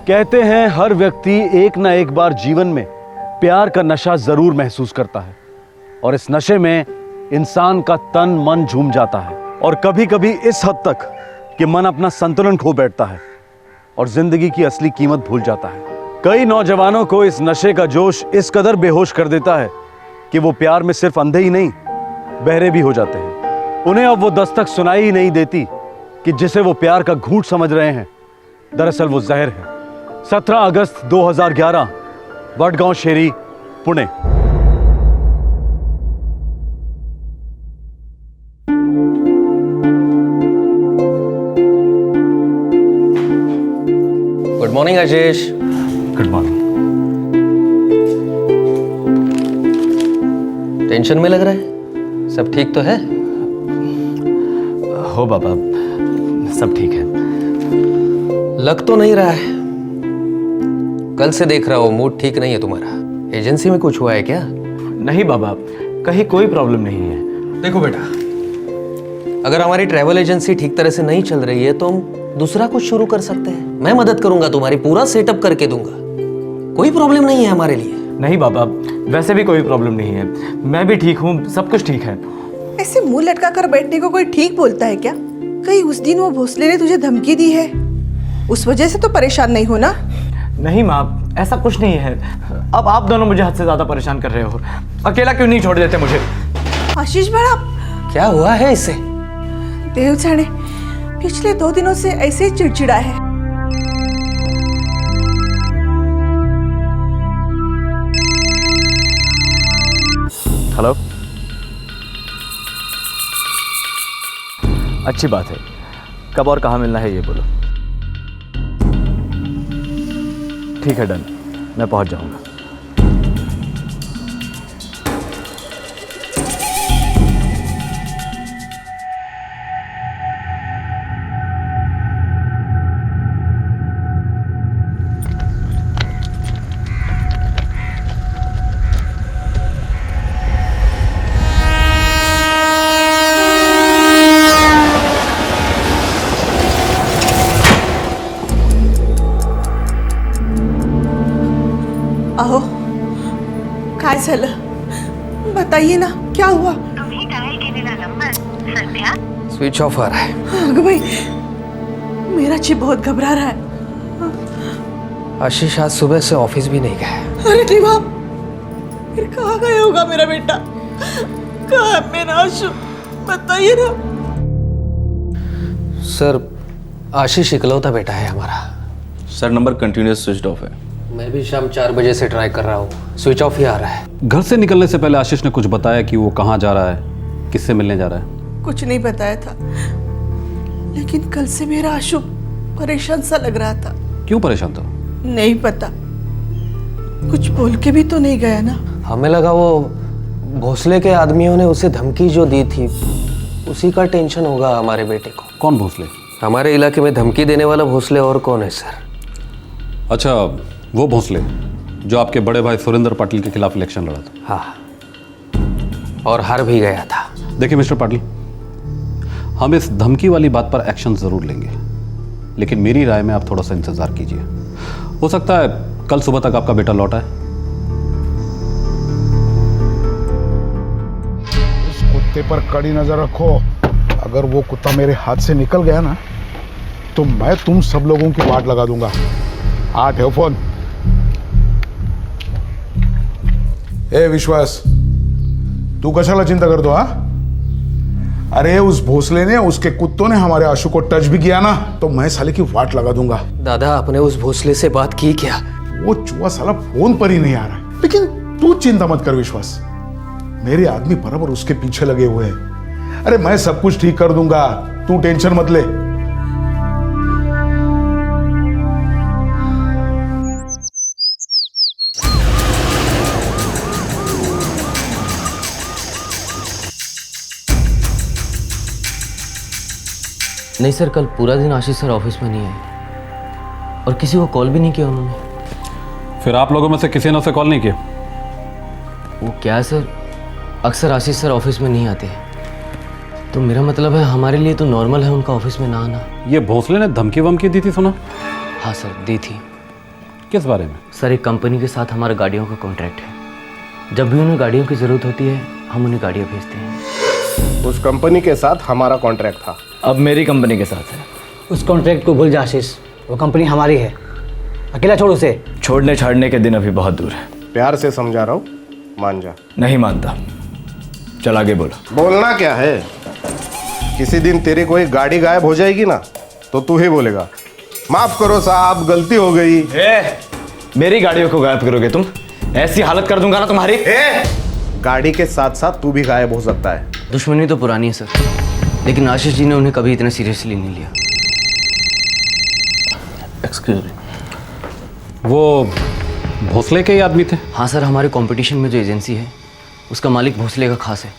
कहते हैं हर व्यक्ति एक ना एक बार जीवन में प्यार का नशा जरूर महसूस करता है और इस नशे में इंसान का तन मन झूम जाता है और कभी कभी इस हद तक कि मन अपना संतुलन खो बैठता है और जिंदगी की असली कीमत भूल जाता है। कई नौजवानों को इस नशे का जोश इस कदर बेहोश कर देता है कि वो प्यार में सिर्फ अंधे ही नहीं बहरे भी हो जाते हैं। उन्हें अब वो दस्तक सुनाई ही नहीं देती कि जिसे वो प्यार का घूंट समझ रहे हैं दरअसल वो जहर है। 17 अगस्त 2011 Vadgaon Sheri, Pune. Good morning Ashish. Good morning. Tension में लग रहा है, सब ठीक तो है? हो बाबा, सब ठीक है। लग तो नहीं रहा है, कल से देख रहा हूँ मूड ठीक नहीं है तुम्हारा। एजेंसी में कुछ हुआ है क्या? नहीं बाबा, कहीं कोई प्रॉब्लम नहीं है। देखो बेटा, अगर हमारी ट्रैवल एजेंसी ठीक तरह से नहीं चल रही है तो हम दूसरा कुछ शुरू कर सकते हैं। मैं मदद करूंगा, तुम्हारी पूरा सेटअप करके दूंगा, कोई प्रॉब्लम नहीं है हमारे लिए। नहीं बाबा, वैसे भी कोई प्रॉब्लम नहीं है, मैं भी ठीक हूँ, सब कुछ ठीक है। ऐसे मुंह लटका कर बैठने को कोई ठीक बोलता है क्या? कहीं उस दिन वो भोसले ने तुझे धमकी दी है, उस वजह से तो परेशान नहीं हो ना? नहीं माँ, ऐसा कुछ नहीं है। अब आप दोनों मुझे हद से ज्यादा परेशान कर रहे हो। अकेला क्यों नहीं छोड़ देते मुझे? आशीष बड़ा, क्या हुआ है इसे? देव जाने, पिछले 2 दिनों से ऐसे ही चिड़चिड़ा है। हेलो, अच्छी बात है। कब और कहाँ मिलना है ये बोलो। ठीक है, डन, मैं पहुंच जाऊंगा। अहो, काय झालं? बताइए ना, क्या हुआ? तुम्ही डायल केलेला नंबर सध्या स्विच ऑफ आ रहा है। अगं भाई, मेरा चिप बहुत घबरा रहा है। आशीष आज सुबह से ऑफिस भी नहीं गया। अरे देवा, फिर कहाँ गया होगा मेरा बेटा? कहाँ है मेरा आशु? बताइए ना। सर, आशीष इकलौता बेटा है हमारा। Sir, number continuous switch off है। मैं भी शाम 4 बजे से ट्राई कर रहा हूँ, स्विच ऑफ ही आ रहा है। घर से निकलने से पहले आशीष ने कुछ बताया कि वो कहाँ जा रहा है, किससे मिलने जा रहा है? कुछ नहीं बताया था, लेकिन कल से मेरा आशु परेशान सा लग रहा था। क्यों परेशान था? नहीं पता, कुछ बोल के भी तो नहीं गया ना। हमें लगा वो भोसले के आदमियों ने उसे धमकी जो दी थी उसी का टेंशन होगा हमारे बेटे को। कौन भोसले? हमारे इलाके में धमकी देने वाला भोसले और कौन है सर? अच्छा, वो भोसले जो आपके बड़े भाई सुरेंद्र पाटिल के खिलाफ इलेक्शन लड़ा था। हाँ, और हार भी गया था। देखिए मिस्टर पाटिल, हम इस धमकी वाली बात पर एक्शन जरूर लेंगे, लेकिन मेरी राय में आप थोड़ा सा इंतजार कीजिए। हो सकता है कल सुबह तक आपका बेटा लौटा है। उस कुत्ते पर कड़ी नजर रखो। अगर वो कुत्ता मेरे हाथ से निकल गया ना तो मैं तुम सब लोगों की वाट लगा दूंगा। हाँ, ठेव फोन। ए विश्वास, तू कशाला चिंता करतो? हा, अरे उस भोसले ने, उसके कुत्तों ने हमारे आशु को टच भी किया ना तो मैं साले की वाट लगा दूंगा। दादा, आपने उस भोसले से बात की क्या? वो चूहा साला फोन पर ही नहीं आ रहा है। लेकिन तू चिंता मत कर विश्वास, मेरे आदमी बराबर उसके पीछे लगे हुए हैं। अरे मैं सब कुछ ठीक कर दूंगा, तू टेंशन मत ले। नहीं सर, कल पूरा दिन आशीष सर ऑफिस में नहीं आए और किसी को कॉल भी नहीं किया उन्होंने। फिर आप लोगों में से किसी ने उसे कॉल नहीं किया? वो क्या है सर, अक्सर आशीष सर ऑफिस में नहीं आते, तो मेरा मतलब है हमारे लिए तो नॉर्मल है उनका ऑफिस में ना आना। ये भोसले ने धमकी वमकी दी थी सुना? हाँ सर, दी थी। किस बारे में? सर एक कंपनी के साथ हमारा गाड़ियों का कॉन्ट्रैक्ट है। जब भी उन्हें गाड़ियों की ज़रूरत होती है हम उन्हें गाड़ियाँ भेजते हैं। उस कंपनी के साथ हमारा कॉन्ट्रैक्ट था, अब मेरी कंपनी के साथ है। उस कॉन्ट्रैक्ट को भूल जा आशीष, वो कंपनी हमारी है, अकेला छोड़ उसे। छोड़ने छाड़ने के दिन अभी बहुत दूर है। प्यार से समझा रहा हूँ, मान जा। नहीं मानता, चल आगे बोलो। बोलना क्या है, किसी दिन तेरी कोई गाड़ी गायब हो जाएगी ना तो तू ही बोलेगा माफ करो साहब गलती हो गई। मेरी गाड़ियों को गायब करोगे तुम? ऐसी हालत कर दूंगा ना तुम्हारी। गाड़ी के साथ साथ तू भी गायब हो सकता है। दुश्मनी तो पुरानी है सर, लेकिन आशीष जी ने उन्हें कभी इतना सीरियसली नहीं लिया। एक्सक्यूज मी, वो भोसले के ही आदमी थे? हाँ सर, हमारे कंपटीशन में जो एजेंसी है उसका मालिक भोसले का खास है,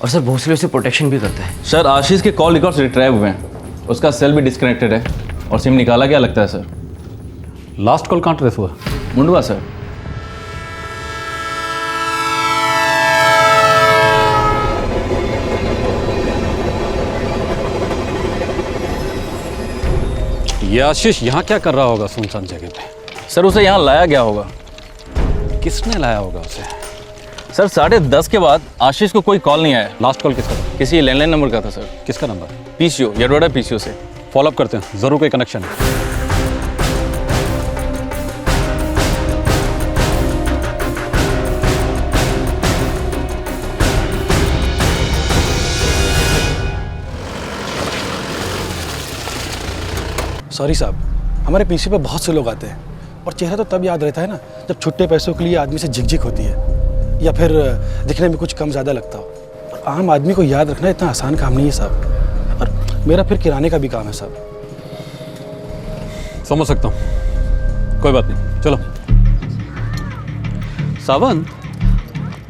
और सर भोसले उसे प्रोटेक्शन भी करता है। सर आशीष के कॉल रिकॉर्ड्स रिट्राइव हुए हैं, उसका सेल भी डिस्कनेक्टेड है और सिम निकाला गया लगता है सर। लास्ट कॉल कहाँ ट्रेस हुआ? मुंडवा सर। ये आशीष यहाँ क्या कर रहा होगा सुनसान जगह पे? सर उसे यहाँ लाया गया होगा। किसने लाया होगा उसे? सर 10:30 के बाद आशीष को कोई कॉल नहीं आया। लास्ट कॉल किसका था? किसी लैंडलाइन नंबर का था सर। किसका नंबर? पीसीओ, यडवाड़ा पीसीओ से। फॉलोअप करते हैं, जरूर कोई कनेक्शन है। सॉरी साहब, हमारे पीछे पे बहुत से लोग आते हैं और चेहरा तो तब याद रहता है ना जब छुट्टे पैसों के लिए आदमी से झिकझिक होती है या फिर दिखने में कुछ कम ज़्यादा लगता हो। और आम आदमी को याद रखना इतना आसान काम नहीं है साहब, और मेरा फिर किराने का भी काम है साहब। समझ सकता हूँ, कोई बात नहीं, चलो। सावन,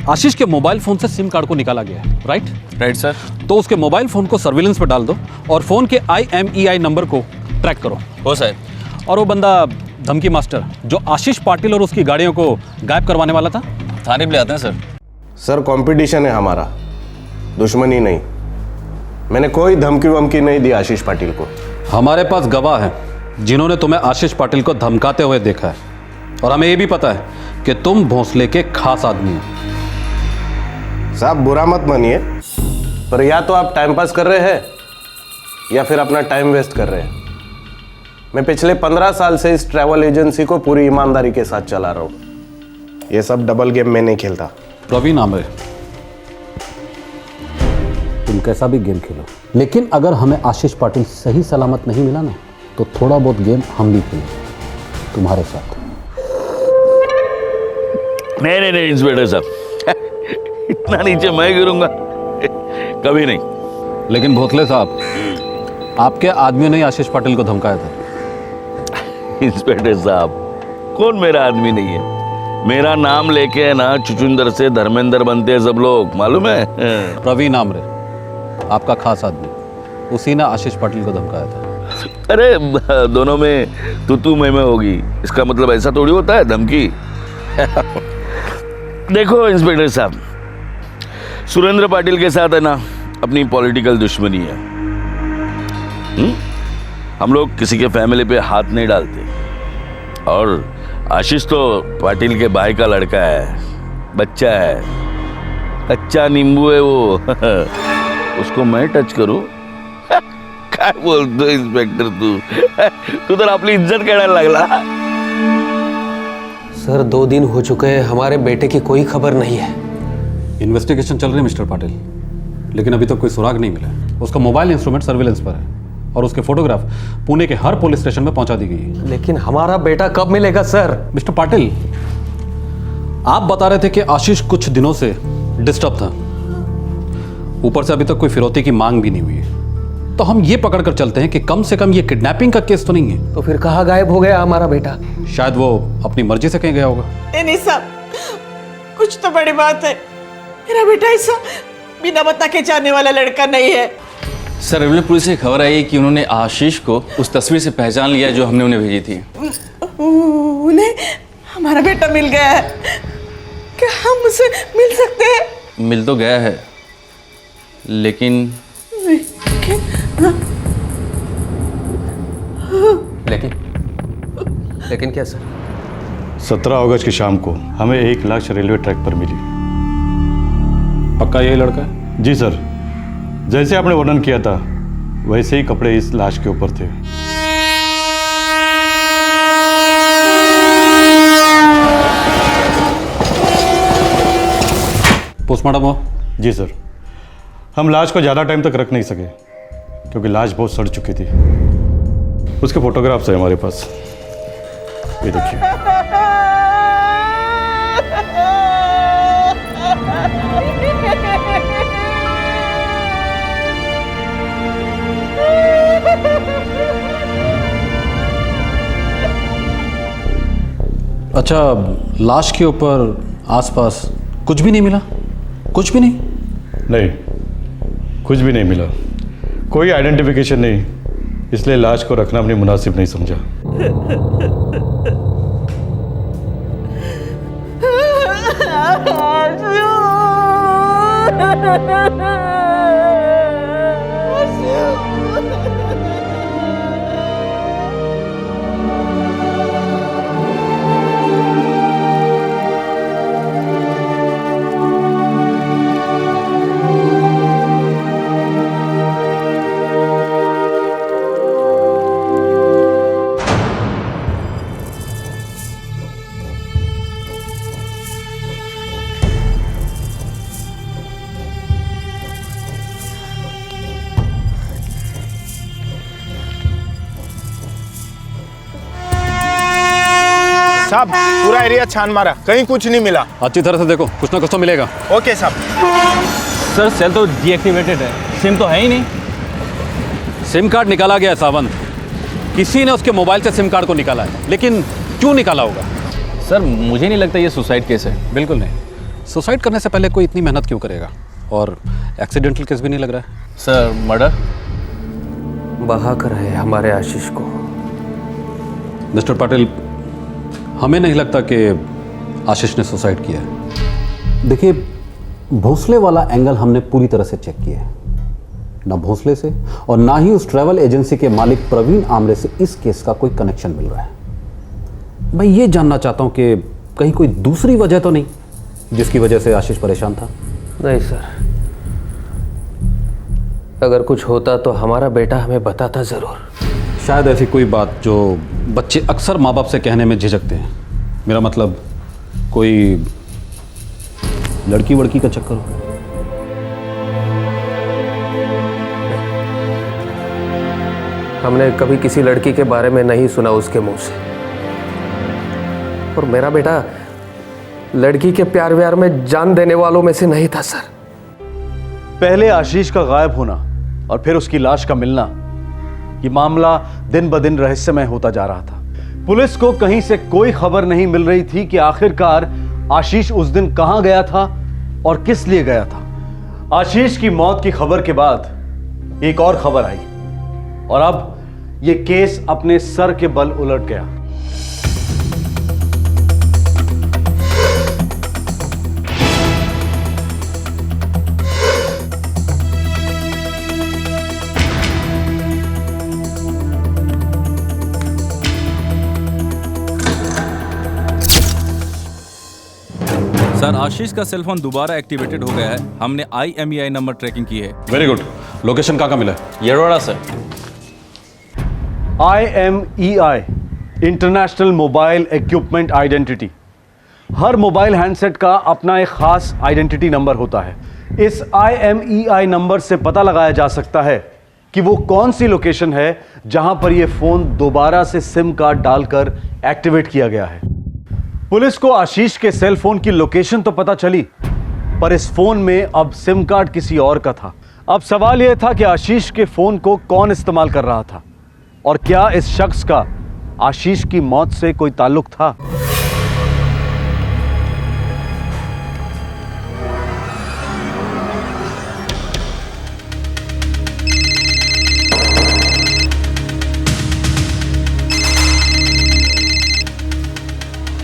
आशीष के मोबाइल फोन से सिम कार्ड को निकाला गया है, राइट सर। तो उसके मोबाइल फोन को सर्विलेंस पर डाल दो और फोन के IMEI नंबर को ट्रैक करो। हो सर। और वो बंदा धमकी मास्टर जो आशीष पाटिल और उसकी गाड़ियों को गायब करवाने वाला था, थाने पे ले आते हैं सर। सर कंपटीशन है हमारा, दुश्मनी नहीं। मैंने कोई धमकी वमकी नहीं दी आशीष पाटिल को। हमारे पास गवाह हैं जिन्होंने तुम्हें आशीष पाटिल को धमकाते हुए देखा है, और हमें ये भी पता है कि तुम भोसले के खास आदमी हो। साहब बुरा मत मानिए, पर या तो आप टाइम पास कर रहे हैं या फिर अपना टाइम वेस्ट कर रहे हैं। मैं पिछले 15 साल से इस ट्रैवल एजेंसी को पूरी ईमानदारी के साथ चला रहा हूँ। ये सब डबल गेम में नहीं खेलता। प्रवीण आमरे, तुम कैसा भी गेम खेलो, लेकिन अगर हमें आशीष पाटिल सही सलामत नहीं मिला ना तो थोड़ा बहुत गेम हम भी खेलें तुम्हारे साथ। नहीं इंस्पेक्टर साहब, इतना नीचे मैं गिरूंगा कभी नहीं। लेकिन भोसले साहब, आपके आदमियों ने आशीष पाटिल को धमकाया था। इंस्पेक्टर साहब, कौन मेरा आदमी नहीं है? मेरा नाम लेके है ना चुचुंदर से धर्मेंद्र बनते हैं सब लोग, मालूम है? प्रवीण आमरे, आपका खास आदमी, उसी ने आशीष पाटिल को धमकाया था। अरे दोनों में तू मैं होगी, इसका मतलब ऐसा थोड़ी होता है धमकी। देखो इंस्पेक्टर साहब, सुरेंद्र पाटिल के साथ है ना अपनी पॉलिटिकल दुश्मनी है। हम लोग किसी के फैमिली पे हाथ नहीं डालते, और आशीष तो पाटिल के भाई का लड़का है, बच्चा है, कच्चा नींबू है वो। उसको मैं टच करूं? काय बोलतो इंस्पेक्टर तू तर आपली इज्जत काढायला लागला। सर 2 दिन हो चुके हैं, हमारे बेटे की कोई खबर नहीं है। इन्वेस्टिगेशन चल रही है मिस्टर पाटिल, लेकिन अभी तक कोई सुराग नहीं मिला। उसका मोबाइल इंस्ट्रूमेंट सर्विलेंस पर है और उसके फोटोग्राफ पुणे के हर पुलिस स्टेशन में पहुंचा दी गई है। लेकिन हमारा बेटा कब मिलेगा सर? मिस्टर पाटिल, आप बता रहे थे कि आशीष कुछ दिनों से डिस्टर्ब था, ऊपर से अभी तक कोई फिरौती की मांग भी नहीं हुई है, तो हम ये पकड़ कर चलते हैं कि कम से कम ये किडनैपिंग का केस तो नहीं है। तो फिर कहाँ गायब हो गया हमारा बेटा? शायद वो अपनी मर्जी से कहीं गया होगा। नहीं साहब, कुछ तो बड़ी बात है। मेरा बेटा ऐसा बिना बता के जाने वाला लड़का नहीं है। सर रेलवे पुलिस से खबर आई कि उन्होंने आशीष को उस तस्वीर से पहचान लिया जो हमने उन्हें भेजी थी। उन्हें हमारा बेटा मिल गया है, क्या हम उसे मिल सकते हैं? मिल तो गया है, लेकिन लेकिन क्या सर? 17 अगस्त की शाम को हमें एक लाश रेलवे ट्रैक पर मिली। पक्का यही लड़का है? जी सर, जैसे आपने वर्णन किया था वैसे ही कपड़े इस लाश के ऊपर थे। पोस्टमार्टम हो? जी सर, हम लाश को ज़्यादा टाइम तक रख नहीं सके क्योंकि लाश बहुत सड़ चुकी थी। उसके फोटोग्राफ्स हैं हमारे पास, ये देखिए। अच्छा, लाश के ऊपर आसपास कुछ भी नहीं मिला? कुछ भी नहीं? नहीं, कुछ भी नहीं मिला, कोई आइडेंटिफिकेशन नहीं, इसलिए लाश को रखना अपनी मुनासिब नहीं समझा। साहब, पूरा एरिया छान मारा, कहीं कुछ नहीं मिला। अच्छी तरह से देखो, कुछ ना कुछ तो मिलेगा। ओके साहब। सर सेल तो डीएक्टिवेटेड है, सिम तो है ही नहीं। सिम कार्ड निकाला गया है सावंत, किसी ने उसके मोबाइल से सिम कार्ड को निकाला है, लेकिन क्यों निकाला होगा? सर मुझे नहीं लगता ये सुसाइड केस है। बिल्कुल नहीं, सुसाइड करने से पहले कोई इतनी मेहनत क्यों करेगा? और एक्सीडेंटल केस भी नहीं लग रहा है। Sir murder? बहा कर है हमारे आशीष को। मिस्टर पाटिल, हमें नहीं लगता कि आशीष ने सुसाइड किया है। देखिए, भोसले वाला एंगल हमने पूरी तरह से चेक किया है। ना भोसले से और ना ही उस ट्रैवल एजेंसी के मालिक प्रवीण आमरे से इस केस का कोई कनेक्शन मिल रहा है। मैं ये जानना चाहता हूं कि कहीं कोई दूसरी वजह तो नहीं जिसकी वजह से आशीष परेशान था? नहीं सर, अगर कुछ होता तो हमारा बेटा हमें बताता जरूर। शायद ऐसी कोई बात जो बच्चे अक्सर माँ बाप से कहने में झिझकते हैं। मेरा मतलब कोई लड़की वड़की का चक्कर हो। हमने कभी किसी लड़की के बारे में नहीं सुना उसके मुंह से, और मेरा बेटा लड़की के प्यार व्यार में जान देने वालों में से नहीं था सर। पहले आशीष का गायब होना और फिर उसकी लाश का मिलना, ये मामला दिन ब दिन रहस्यमय होता जा रहा था। पुलिस को कहीं से कोई खबर नहीं मिल रही थी कि आखिरकार आशीष उस दिन कहां गया था और किस लिए गया था। आशीष की मौत की खबर के बाद एक और खबर आई और अब यह केस अपने सर के बल उलट गया। सर, आशीष का सेलफोन दोबारा एक्टिवेटेड हो गया है। हमने IMEI नंबर ट्रैकिंग की है। वेरी गुड, लोकेशन कहाँ मिला? Yerwada sir. IMEI international mobile equipment identity. हर मोबाइल हैंडसेट का अपना एक खास आइडेंटिटी नंबर होता है। इस IMEI नंबर से पता लगाया जा सकता है कि वो कौन सी लोकेशन है जहां पर यह फोन दोबारा से सिम कार्ड डालकर एक्टिवेट किया गया है। पुलिस को आशीष के सेल फोन की लोकेशन तो पता चली, पर इस फोन में अब सिम कार्ड किसी और का था। अब सवाल यह था कि आशीष के फोन को कौन इस्तेमाल कर रहा था और क्या इस शख्स का आशीष की मौत से कोई ताल्लुक था।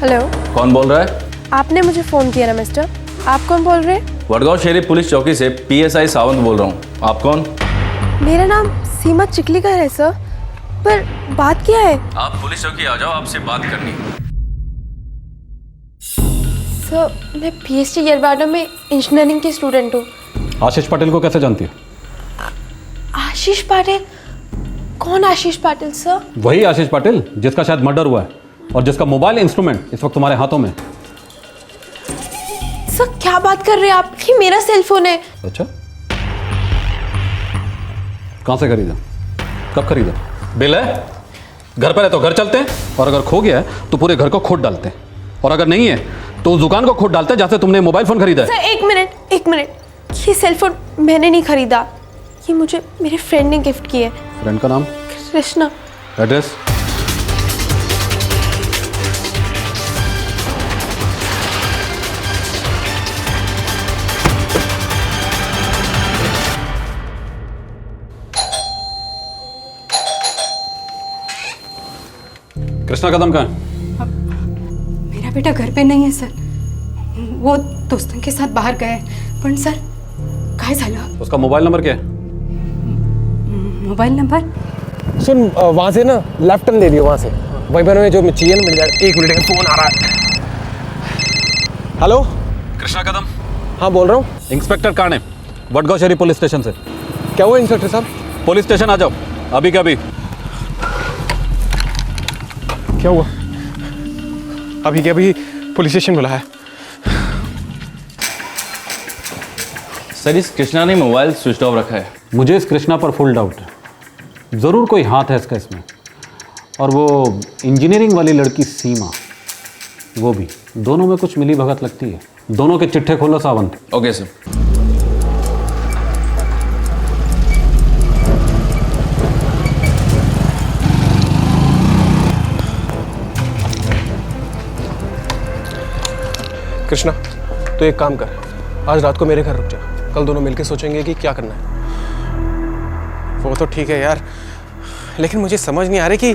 हेलो, कौन बोल रहा है? आपने मुझे फ़ोन किया ना मिस्टर। आप कौन बोल रहे हैं? वडगांव शहरी पुलिस चौकी से PSI सावंत बोल रहा हूँ। आप कौन? मेरा नाम सीमा चिखलीकर है सर, पर बात क्या है? आप पुलिस चौकी आ जाओ, आपसे बात करनी है। सर मैं PhD येरवाड़ा में इंजीनियरिंग की स्टूडेंट हूँ। आशीष पाटिल को कैसे जानती हो? आशीष पाटिल? कौन आशीष पाटिल सर? वही आशीष पाटिल जिसका शायद मर्डर हुआ है और जिसका मोबाइल इंस्ट्रूमेंट इस वक्त तुम्हारे हाथों में। सर क्या बात कर रहे हैं आप? ये मेरा सेल फोन है। अच्छा, कहाँ से खरीदा? कब खरीदा? बिल है? घर पर है तो घर चलते हैं, और अगर खो गया है तो पूरे घर को खोद डालते हैं, और अगर नहीं है तो उस दुकान को खोद डालते हैं जहाँ से तुमने मोबाइल फोन खरीदा है। सर एक मिनट, ये सेल फोन मैंने नहीं खरीदा, ये मुझे मेरे फ्रेंड ने गिफ्ट किया है। फ्रेंड का नाम? कृष्णा। एड्रेस? कृष्णा कदम कहाँ है? मेरा बेटा घर पे नहीं है सर, वो दोस्तों के साथ बाहर गए। पण सर काय झालं? उसका मोबाइल नंबर क्या है? Mobile number? सुन, वहां से ना लेफ्ट टर्न ले लियो, वहां से वहीं पर हमें जो चाहिए ना मिल जाएगा। एक मिनट, फोन आ रहा है। हेलो, कृष्णा कदम? हाँ बोल रहा हूँ। Inspector Kane, Wadgaon police station से। क्या हुआ इंस्पेक्टर साहब? पुलिस स्टेशन आ जाओ अभी के अभी। क्या हुआ? अभी के अभी पुलिस स्टेशन बुलाया है। सर इस कृष्णा ने मोबाइल स्विच ऑफ रखा है। मुझे इस कृष्णा पर फुल डाउट है, ज़रूर कोई हाथ है इसका इसमें। और वो इंजीनियरिंग वाली लड़की सीमा, वो भी, दोनों में कुछ मिली भगत लगती है। दोनों के चिट्ठे खोलो सावंत। Okay sir. कृष्णा, तो एक काम कर, आज रात को मेरे घर रुक जा, कल दोनों मिलके सोचेंगे कि क्या करना है। वो तो ठीक है यार, लेकिन मुझे समझ नहीं आ रही कि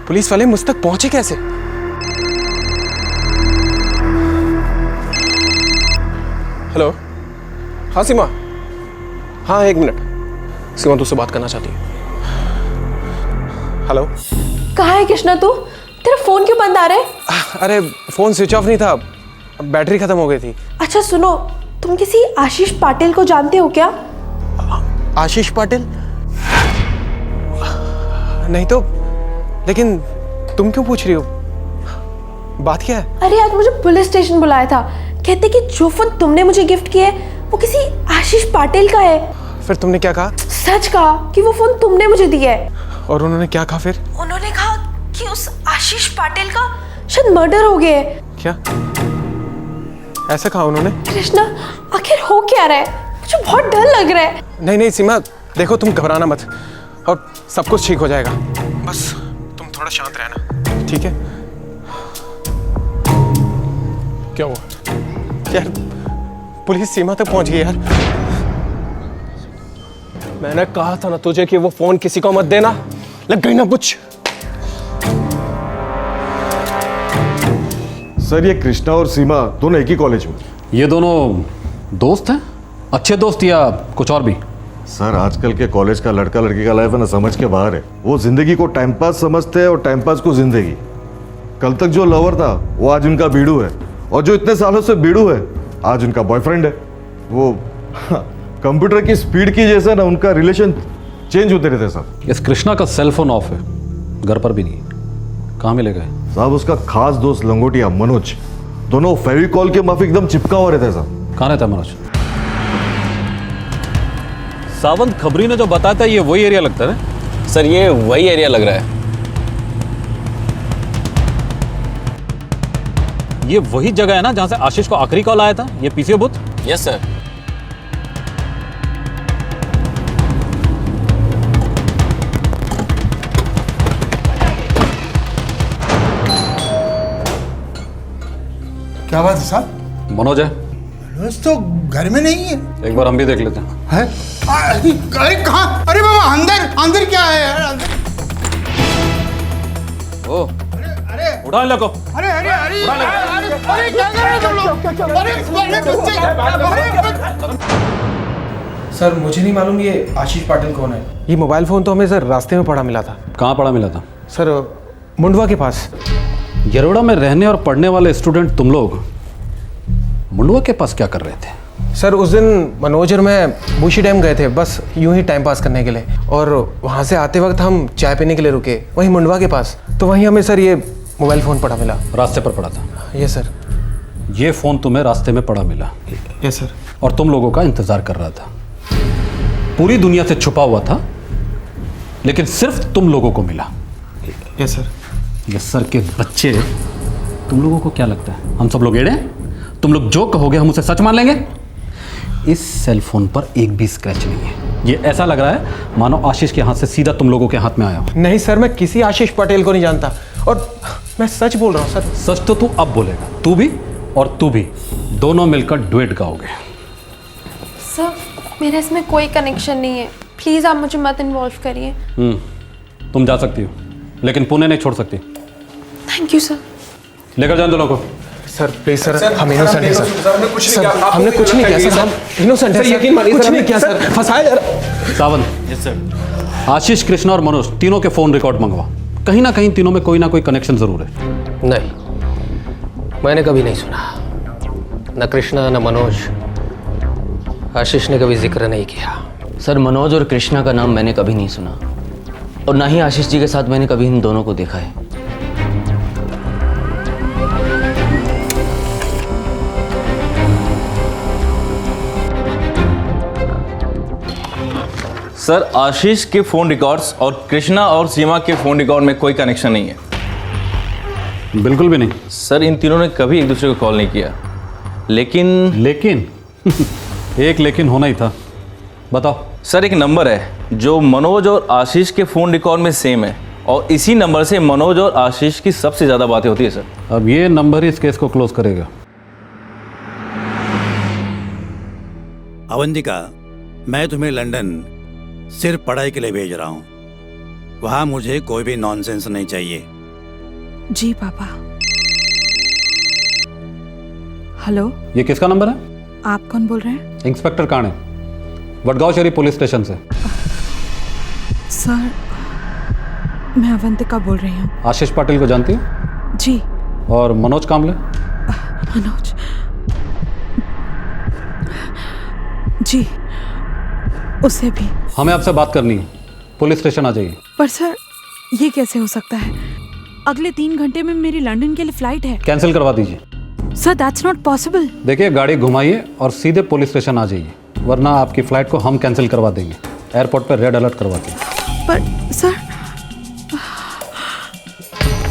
पुलिस वाले मुझ तक पहुंचे कैसे। हेलो, हाँ सीमा। हाँ एक मिनट, सीमा तुझसे बात करना चाहती है। हेलो। कहाँ है कृष्णा तू? तेरा फोन क्यों बंद आ रहा है? अरे फोन स्विच ऑफ नहीं था, बैटरी खत्म हो गई थी। अच्छा सुनो, तुम किसी आशीष पाटिल को जानते हो क्या? आशीष पाटिल? नहीं तो, लेकिन तुम क्यों पूछ रही हो? बात क्या है? अरे आज मुझे पुलिस स्टेशन बुलाया था, कहते कि जो फोन तुमने मुझे गिफ्ट किया है वो किसी आशीष पाटिल का है। फिर तुमने क्या कहा? सच कहा कि वो फोन तुमने मुझे दिया है। और उन्होंने क्या कहा फिर? उन्होंने कहा कि उस आशीष पाटिल का शायद मर्डर हो गया है। क्या? ऐसा कहा उन्होंने? कृष्णा आखिर हो क्या रहा है? मुझे बहुत डर लग रहा है। नहीं नहीं सीमा, देखो तुम घबराना मत, और सब कुछ ठीक हो जाएगा। बस तुम थोड़ा शांत रहना, ठीक है? क्या हुआ? यार पुलिस सीमा तक पहुंच गई यार। मैंने कहा था ना तुझे कि वो फोन किसी को मत देना, लग गई ना कुछ। सर ये कृष्णा और सीमा दोनों एक ही कॉलेज में। ये दोनों दोस्त हैं? अच्छे दोस्त या कुछ और भी? सर आजकल के कॉलेज का लड़का लड़की का लाइफ है ना समझ के बाहर है। वो जिंदगी को टाइम पास समझते हैं और टाइम पास को जिंदगी। कल तक जो लवर था वो आज उनका बीड़ू है, और जो इतने सालों से बीड़ू है आज उनका बॉयफ्रेंड है। वो कंप्यूटर की स्पीड की जैसे ना उनका रिलेशन चेंज होते रहते साहब। इस कृष्णा का सेल फोन ऑफ है, घर पर भी नहीं। कहाँ मिलेगा साहब? उसका खास दोस्त लंगोटिया मनोज, दोनों फेविकॉल के माफी एकदम चिपका हुआ रहता है साहब। कहाँ रहता है मनोज? सावंत खबरी ने जो बताया था ये वही एरिया लगता है ना? सर ये वही एरिया लग रहा है। ये वही जगह है ना जहां से आशीष को आखिरी कॉल आया था, ये पीसीओ बूथ? Yes sir. क्या बात है साहब? मनोज है? मनोज तो घर में नहीं है। एक बार हम भी देख लेते हैं। है? अरे कहाँ? अरे बाबा अंदर अंदर क्या है यार? अंदर। ओ उड़ा ले को। अरे अरे अरे अरे क्या कर रहे हो तुम लोग? अरे सर मुझे नहीं मालूम ये आशीष पाटिल कौन है। ये मोबाइल फोन तो हमें सर रास्ते में पड़ा मिला था। कहाँ पड़ा मिला था? सर मुंडवा के पास। येरवड़ा में रहने और पढ़ने वाले स्टूडेंट तुम लोग मुंडवा के पास क्या कर रहे थे? सर उस दिन मनोज और मैं बुशी डैम गए थे, बस यूं ही टाइम पास करने के लिए, और वहाँ से आते वक्त हम चाय पीने के लिए रुके वहीं मुंडवा के पास। तो वहीं हमें सर ये मोबाइल फ़ोन पड़ा मिला। रास्ते पर पड़ा था? Yes sir. ये फ़ोन तुम्हें रास्ते में पड़ा मिला? Yes sir. और तुम लोगों का इंतज़ार कर रहा था, पूरी दुनिया से छुपा हुआ था, लेकिन सिर्फ तुम लोगों को मिला। Yes sir. ये सर के बच्चे, तुम लोगों को क्या लगता है हम सब लोग एड़े हैं? तुम लोग जो कहोगे हम उसे सच मान लेंगे? इस सेल फोन पर एक भी स्क्रैच नहीं है। ये ऐसा लग रहा है मानो आशीष के हाथ से सीधा तुम लोगों के हाथ में आया हो। नहीं सर, मैं किसी आशीष पटेल को नहीं जानता, और मैं सच बोल रहा हूँ सर। सच तो तू अब बोलेगा, तू भी और तू भी, दोनों मिलकर डुएट गाओगे। सर मेरा इसमें कोई कनेक्शन नहीं है, प्लीज़ आप मुझे मत इन्वॉल्व करिए। तुम जा सकती हो, लेकिन पुणे नहीं छोड़ सकती। Thank you sir. लेकर जाओ दोनों को। सर प्लीज सर, हम इनोसेंट हैं सर। हमने कुछ नहीं किया सर, हम इनोसेंट हैं सर, यकीन मानिए कुछ नहीं किया सर, फंसाया यार। सावंत। Yes sir. आशीष, कृष्णा और मनोज तीनों के फोन रिकॉर्ड मंगवा। कहीं ना कहीं तीनों में कोई ना कोई कनेक्शन जरूर है। नहीं, मैंने कभी नहीं सुना, न कृष्णा न मनोज, आशीष ने कभी जिक्र नहीं किया। सर मनोज और कृष्णा का नाम मैंने कभी नहीं सुना, और ना ही आशीष जी के साथ मैंने कभी इन दोनों को देखा है। सर आशीष के फोन रिकॉर्ड्स और कृष्णा और सीमा के फोन रिकॉर्ड में कोई कनेक्शन नहीं है। बिल्कुल भी नहीं। सर इन तीनों ने कभी एक दूसरे को कॉल नहीं किया। लेकिन एक लेकिन होना ही था। बताओ। सर एक नंबर है जो मनोज और आशीष के फोन रिकॉर्ड में सेम है, और इसी नंबर से मनोज और आशीष की सबसे ज़्यादा बातें होती है सर। अब ये नंबर ही इस केस को क्लोज करेगा। अवंतिका, मैं तुम्हें लंदन सिर्फ पढ़ाई के लिए भेज रहा हूँ। वहाँ मुझे कोई भी नॉनसेंस नहीं चाहिए। जी पापा। हेलो, ये किसका नंबर है? आप कौन बोल रहे हैं? इंस्पेक्टर काणे, वडगांव शरीफ पुलिस स्टेशन से। सर मैं अवंतिका बोल रही हूँ। आशीष पाटिल को जानती हो? जी। और मनोज कामले? मनोज, जी, उससे भी। हमें आपसे बात करनी है, पुलिस स्टेशन आ जाइए। पर सर ये कैसे हो सकता है? अगले 3 घंटे में मेरी लंदन के लिए फ्लाइट है। कैंसिल करवा दीजिए। Sir that's not possible. देखिए गाड़ी घुमाइए और सीधे पुलिस स्टेशन आ जाइए, वरना आपकी फ्लाइट को हम कैंसिल करवा देंगे। एयरपोर्ट पर रेड अलर्ट करवा देंगे। पर सर,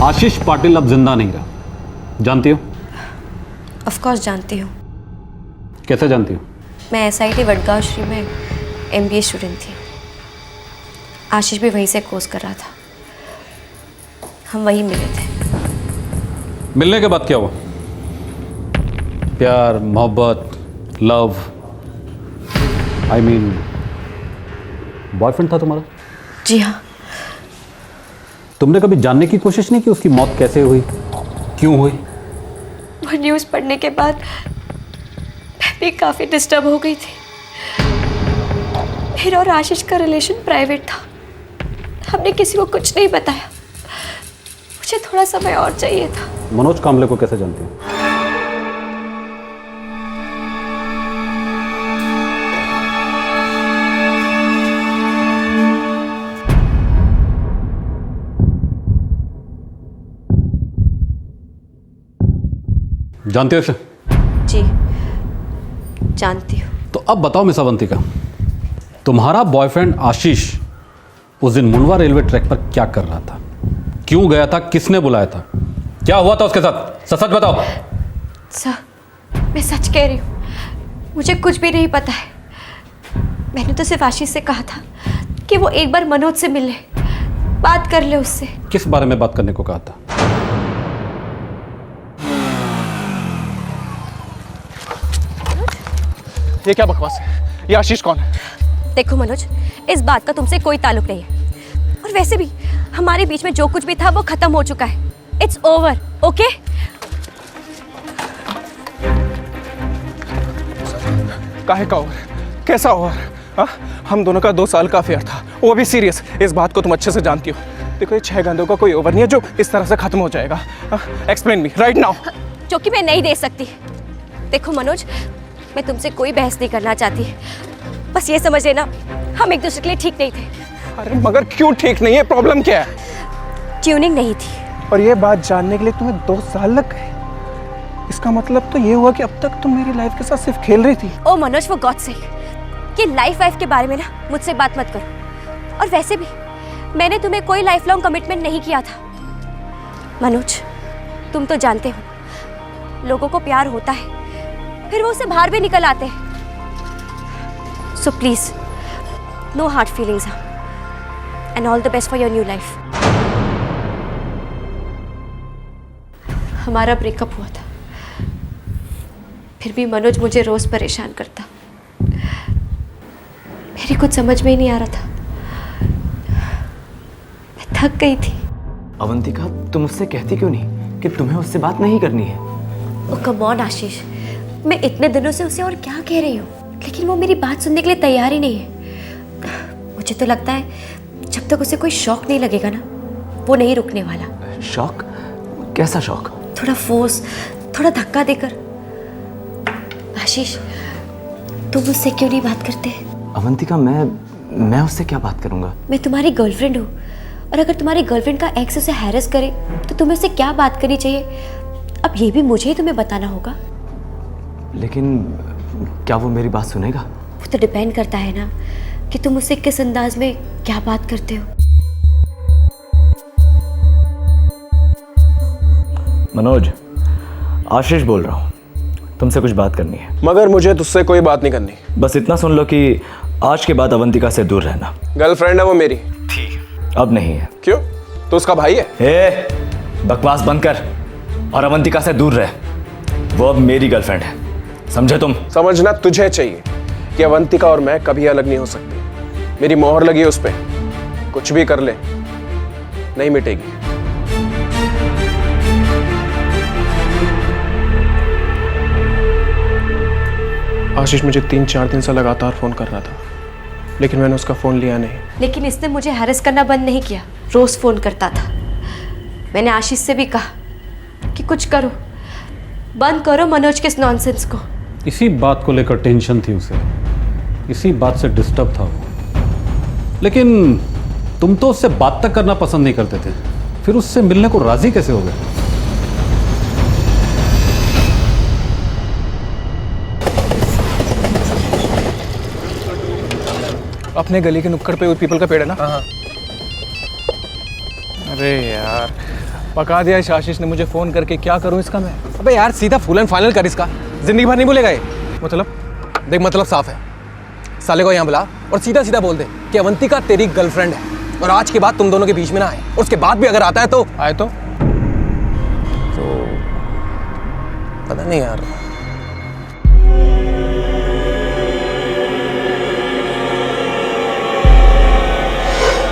आशीष पाटिल अब जिंदा नहीं रहा, जानती हो? ऑफ कोर्स जानती हूँ। कैसे जानती हो? मैं SIT वडगांव श्री में MBA स्टूडेंट थी। आशीष भी वहीं से कोर्स कर रहा था, हम वहीं मिले थे। मिलने के बाद क्या हुआ? प्यार, मोहब्बत, लव, आई मीन बॉयफ्रेंड था तुम्हारा? जी हाँ। तुमने कभी जानने की कोशिश नहीं की उसकी मौत कैसे हुई, क्यों हुई? वो न्यूज़ पढ़ने के बाद मैं भी काफ़ी डिस्टर्ब हो गई थी। मेरा और आशीष का रिलेशन प्राइवेट था, हमने किसी को कुछ नहीं बताया। मुझे थोड़ा समय और चाहिए था। मनोज कामले को कैसे जानती हो? जानते हो इसे? जी जानती हूँ। तो अब बताओ मिस अवंतिका, तुम्हारा बॉयफ्रेंड आशीष उस दिन मुंडवा रेलवे ट्रैक पर क्या कर रहा था, क्यों गया था, किसने बुलाया था, क्या हुआ था उसके साथ? सच सच बताओ। सर मैं सच कह रही हूँ, मुझे कुछ भी नहीं पता है। मैंने तो सिर्फ आशीष से कहा था कि वो एक बार मनोज से मिले, बात कर ले उससे। किस बारे में बात करने को कहा था? ये क्या बकवास है? ये आशीष कौन है? देखो मनोज, इस बात का तुमसे कोई ताल्लुक नहीं है, और वैसे भी हमारे बीच में जो कुछ भी था वो खत्म हो चुका है। It's over, okay? काहे का ओवर? कैसा ओवर? हाँ, हम दोनों का 2 साल का अफेयर था, वो भी सीरियस। इस बात को तुम अच्छे से जानती हो। देखो ये 6 घंटों का कोई ओवर नहीं है जो इस तरह से खत्म हो जाएगा। Explain me right now. जो कि मैं नहीं दे सकती। देखो मनोज, मैं तुमसे कोई बहस नहीं करना चाहती, बस ये समझ लेना हम एक दूसरे के लिए ठीक नहीं थे। अरे मगर क्यों ठीक नहीं है? प्रॉब्लम क्या है? ट्यूनिंग नहीं थी। और ये बात जानने के लिए तुम्हें 2 साल लग गए? इसका मतलब तो ये हुआ कि अब तक तुम मेरी लाइफ के साथ सिर्फ खेल रही थी। ओ मनोज, वो गॉड से कि लाइफ के बारे में ना मुझसे बात मत करो। और वैसे भी मैंने तुम्हें कोई लाइफ लॉन्ग कमिटमेंट नहीं किया था। मनोज, तुम तो जानते हो लोगों को प्यार होता है, फिर वो उसे बाहर भी निकल आते हैं। So please, no hard feelings and all the best for your new life. हमारा ब्रेकअप हुआ था, फिर भी मनोज मुझे रोज परेशान करता। मेरी कुछ समझ में ही नहीं आ रहा था, मैं थक गई थी। अवंतिका, तुम उससे कहती क्यों नहीं कि तुम्हें उससे बात नहीं करनी है? ओ कम ऑन आशीष, मैं इतने दिनों से उसे और क्या कह रही हूँ, लेकिन वो मेरी बात सुनने के लिए तैयार ही नहीं है। मुझे तो लगता है जब तक उसे कोई शौक नहीं लगेगा ना, वो नहीं रुकने वाला। शौक? कैसा शौक? थोड़ा फोर्स, थोड़ा धक्का देकर। आशीष, तुम मुझसे क्यों नहीं बात करते? अवंतिका, मैं उससे क्या बात करूंगा? मैं तुम्हारी गर्लफ्रेंड हूँ, और अगर तुम्हारी गर्लफ्रेंड का एक्स उसे हैरेस करे तो तुम्हें उससे क्या बात करनी चाहिए, अब ये भी मुझे ही तुम्हें बताना होगा। लेकिन क्या वो मेरी बात सुनेगा? वो तो डिपेंड करता है ना कि तुम उससे किस अंदाज में क्या बात करते हो। मनोज, आशीष बोल रहा हूँ, तुमसे कुछ बात करनी है। मगर मुझे तुझसे कोई बात नहीं करनी। बस इतना सुन लो कि आज के बाद अवंतिका से दूर रहना। गर्लफ्रेंड है वो मेरी। अब नहीं है। क्यों? तो उसका भाई है। ए, बकवास बंद कर और अवंतिका से दूर रह। वो अब मेरी गर्लफ्रेंड है, समझे तुम? समझना तुझे चाहिए कि अवंतिका और मैं कभी अलग नहीं हो सकते। मेरी मोहर लगी है उस पे, कुछ भी कर ले नहीं मिटेगी। आशीष मुझे 3-4 दिन से लगातार फोन कर रहा था, लेकिन मैंने उसका फोन लिया नहीं। लेकिन इसने मुझे हैरेस करना बंद नहीं किया, रोज फोन करता था। मैंने आशीष से भी कहा कि कुछ करो, बंद करो मनोज के इस नॉनसेंस को। इसी बात को लेकर टेंशन थी उसे, इसी बात से डिस्टर्ब था वो। लेकिन तुम तो उससे बात तक करना पसंद नहीं करते थे, फिर उससे मिलने को राजी कैसे हो गए? अपने गली के नुक्कड़ पे वो पीपल का पेड़ है ना? हाँ। अरे यार, पका दिया इस आशीष ने मुझे फोन करके। क्या करूं इसका मैं? अबे यार, सीधा फुल एंड फाइनल कर इसका, जिंदगी भर नहीं भूलेगा ये। मतलब देख, मतलब साफ है, साले को यहाँ बुला और सीधा सीधा बोल दे कि अवंतिका तेरी गर्लफ्रेंड है, और आज के बाद तुम दोनों के बीच में ना आए, और उसके बाद भी अगर आता है तो आए तो पता नहीं यार।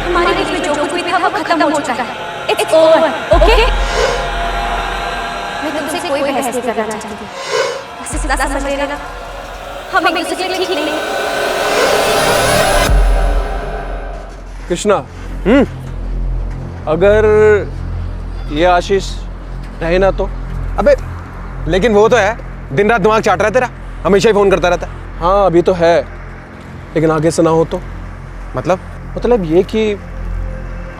हमारे बीच में जो कुछ भी था वो खत्म हो चुका है। It's over, okay? मैं तुमसे कोई बहस नहीं करना चाहती, बस इतना समझ लेना हम एक दूसरे के लिए ठीक नहीं। कृष्णा, अगर ये आशीष रहे ना तो? अबे लेकिन वो तो है, दिन रात दिमाग चाट रहा है तेरा, हमेशा ही फोन करता रहता है। हाँ अभी तो है, लेकिन आगे से ना हो तो? मतलब ये कि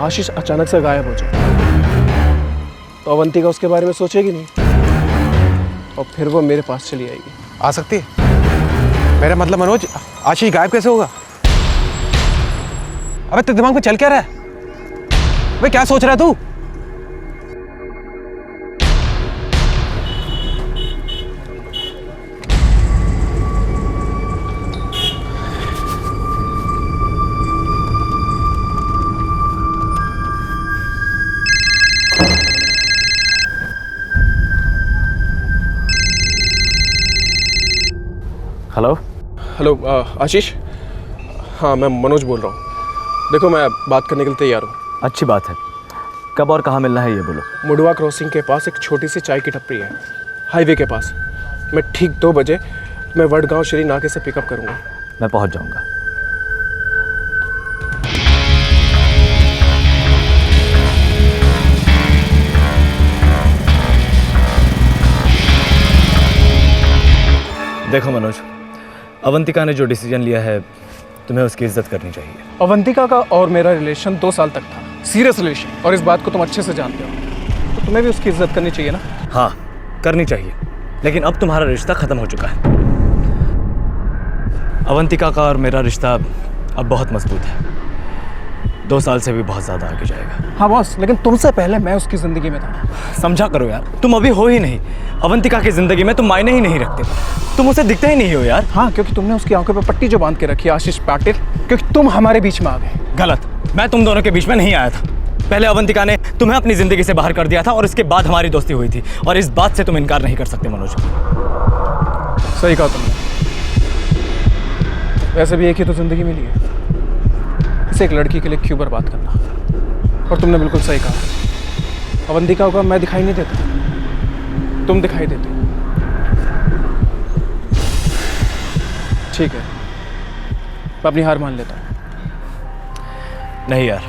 आशीष अचानक से गायब हो जाए तो अवंतिका उसके बारे में सोचेगी नहीं, और फिर वो मेरे पास चली आएगी। आ सकती है? मेरा मतलब मनोज, आशीष गायब कैसे होगा? अबे तेरे दिमाग में चल क्या रहा है? अबे क्या सोच रहा है तू? हेलो आशीष, हाँ मैं मनोज बोल रहा हूँ। देखो मैं बात करने के लिए तैयार हूँ। अच्छी बात है, कब और कहाँ मिलना है ये बोलो। मुडवा क्रॉसिंग के पास एक छोटी सी चाय की टपरी है, हाईवे के पास। मैं ठीक 2 बजे मैं वडगांव श्री नाके से पिकअप करूँगा। मैं पहुँच जाऊँगा। देखो मनोज, अवंतिका ने जो डिसीजन लिया है तुम्हें उसकी इज्जत करनी चाहिए। अवंतिका का और मेरा रिलेशन 2 साल तक था, सीरियस रिलेशन, और इस बात को तुम अच्छे से जानते हो, तो तुम्हें भी उसकी इज्जत करनी चाहिए ना। हाँ करनी चाहिए, लेकिन अब तुम्हारा रिश्ता खत्म हो चुका है। अवंतिका का और मेरा रिश्ता अब बहुत मजबूत है, 2 साल से भी बहुत ज़्यादा आगे जाएगा। हाँ बॉस, लेकिन तुमसे पहले मैं उसकी ज़िंदगी में था। समझा करो यार, तुम अभी हो ही नहीं। अवंतिका की ज़िंदगी में तुम मायने ही नहीं रखते, तुम उसे दिखते ही नहीं हो यार। हाँ, क्योंकि तुमने उसकी आंखों पे पट्टी जो बांध के रखी है आशीष पाटिल, क्योंकि तुम हमारे बीच में आ गए। गलत, मैं तुम दोनों के बीच में नहीं आया था। पहले अवंतिका ने तुम्हें अपनी ज़िंदगी से बाहर कर दिया था और इसके बाद हमारी दोस्ती हुई थी, और इस बात से तुम इनकार नहीं कर सकते मनोज। सही कहा तुमने, वैसे भी एक ही तो ज़िंदगी मिली है, इसे एक लड़की के लिए क्यों बर्बाद करना। और तुमने बिल्कुल सही कहा, अवंतिका को मैं दिखाई नहीं देता, तुम दिखाई देते। ठीक है, मैं अपनी हार मान लेता हूँ। नहीं यार,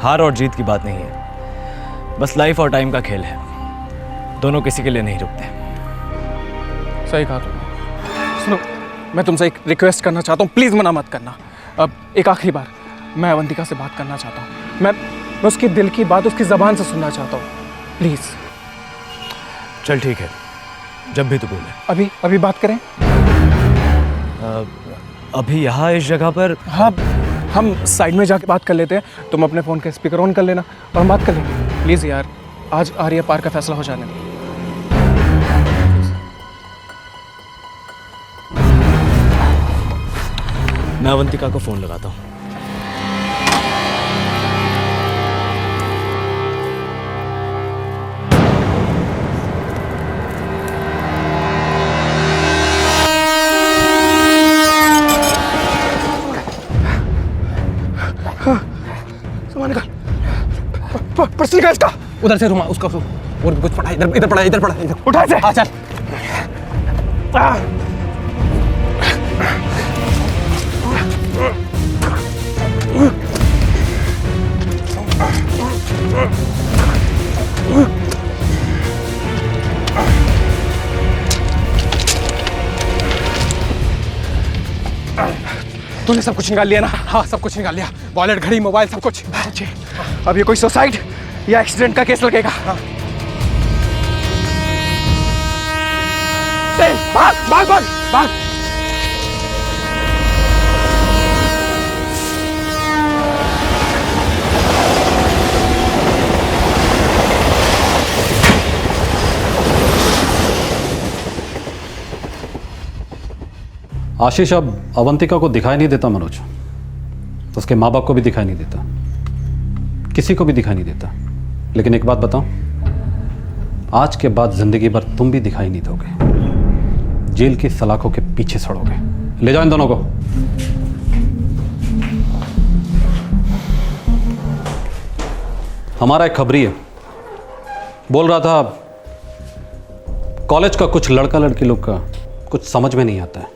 हार और जीत की बात नहीं है, बस लाइफ और टाइम का खेल है, दोनों किसी के लिए नहीं रुकते। सही कहा तुमने। सुनो, मैं तुमसे एक रिक्वेस्ट करना चाहता हूँ, प्लीज़ मना मत करना। अब एक आखिरी बार मैं अवंतिका से बात करना चाहता हूँ, मैं उसके दिल की बात उसकी ज़बान से सुनना चाहता हूँ, प्लीज़। चल ठीक है, जब भी तू बोले। अभी बात करें? अभी यहाँ इस जगह पर? हाँ, हम साइड में जाके बात कर लेते हैं, तुम अपने फ़ोन का स्पीकर ऑन कर लेना और हम बात कर लेंगे। प्लीज़ यार, आज आर्या पार का फैसला हो जाने दो। मैं अवंतिका को फ़ोन लगाता हूँ। सामान निकाल, पर्स निकाल इसका। उधर से रुमा उसका और कुछ पड़ा, इधर पड़ा, इधर उठा इसे। हाँ चल। तूने सब कुछ निकाल लिया ना? हाँ, सब कुछ निकाल लिया, वॉलेट, घड़ी, मोबाइल, सब कुछ। अब ये कोई सुसाइड या एक्सीडेंट का केस लगेगा। भाग भाग भाग भाग। आशीष अब अवंतिका को दिखाई नहीं देता मनोज, तो उसके माँ बाप को भी दिखाई नहीं देता, किसी को भी दिखाई नहीं देता। लेकिन एक बात बताऊं, आज के बाद जिंदगी भर तुम भी दिखाई नहीं दोगे, जेल की सलाखों के पीछे सड़ोगे। ले जाओ इन दोनों को। हमारा एक खबरी है, बोल रहा था कॉलेज का कुछ लड़का लड़की लोग का कुछ समझ में नहीं आता है,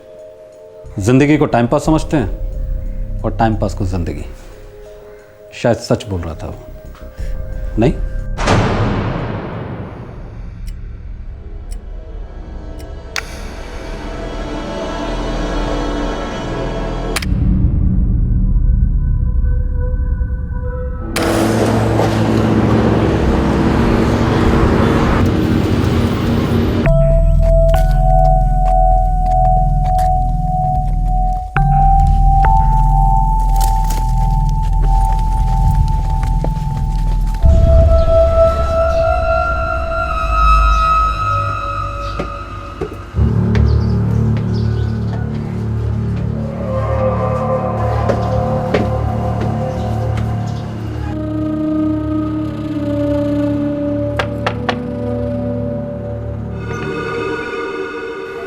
जिंदगी को टाइम पास समझते हैं और टाइम पास को जिंदगी। शायद सच बोल रहा था वो, नहीं?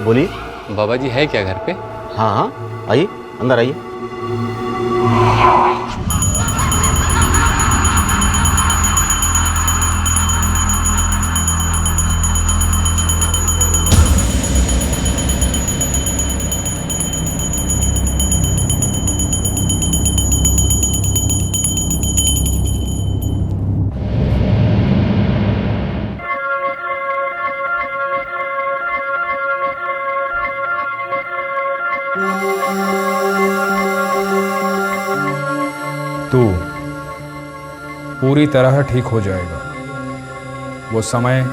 बोलिए। बाबा जी है क्या घर पे? हाँ हाँ, आइए, अंदर आइए। तू पूरी तरह ठीक हो जाएगा। वो समय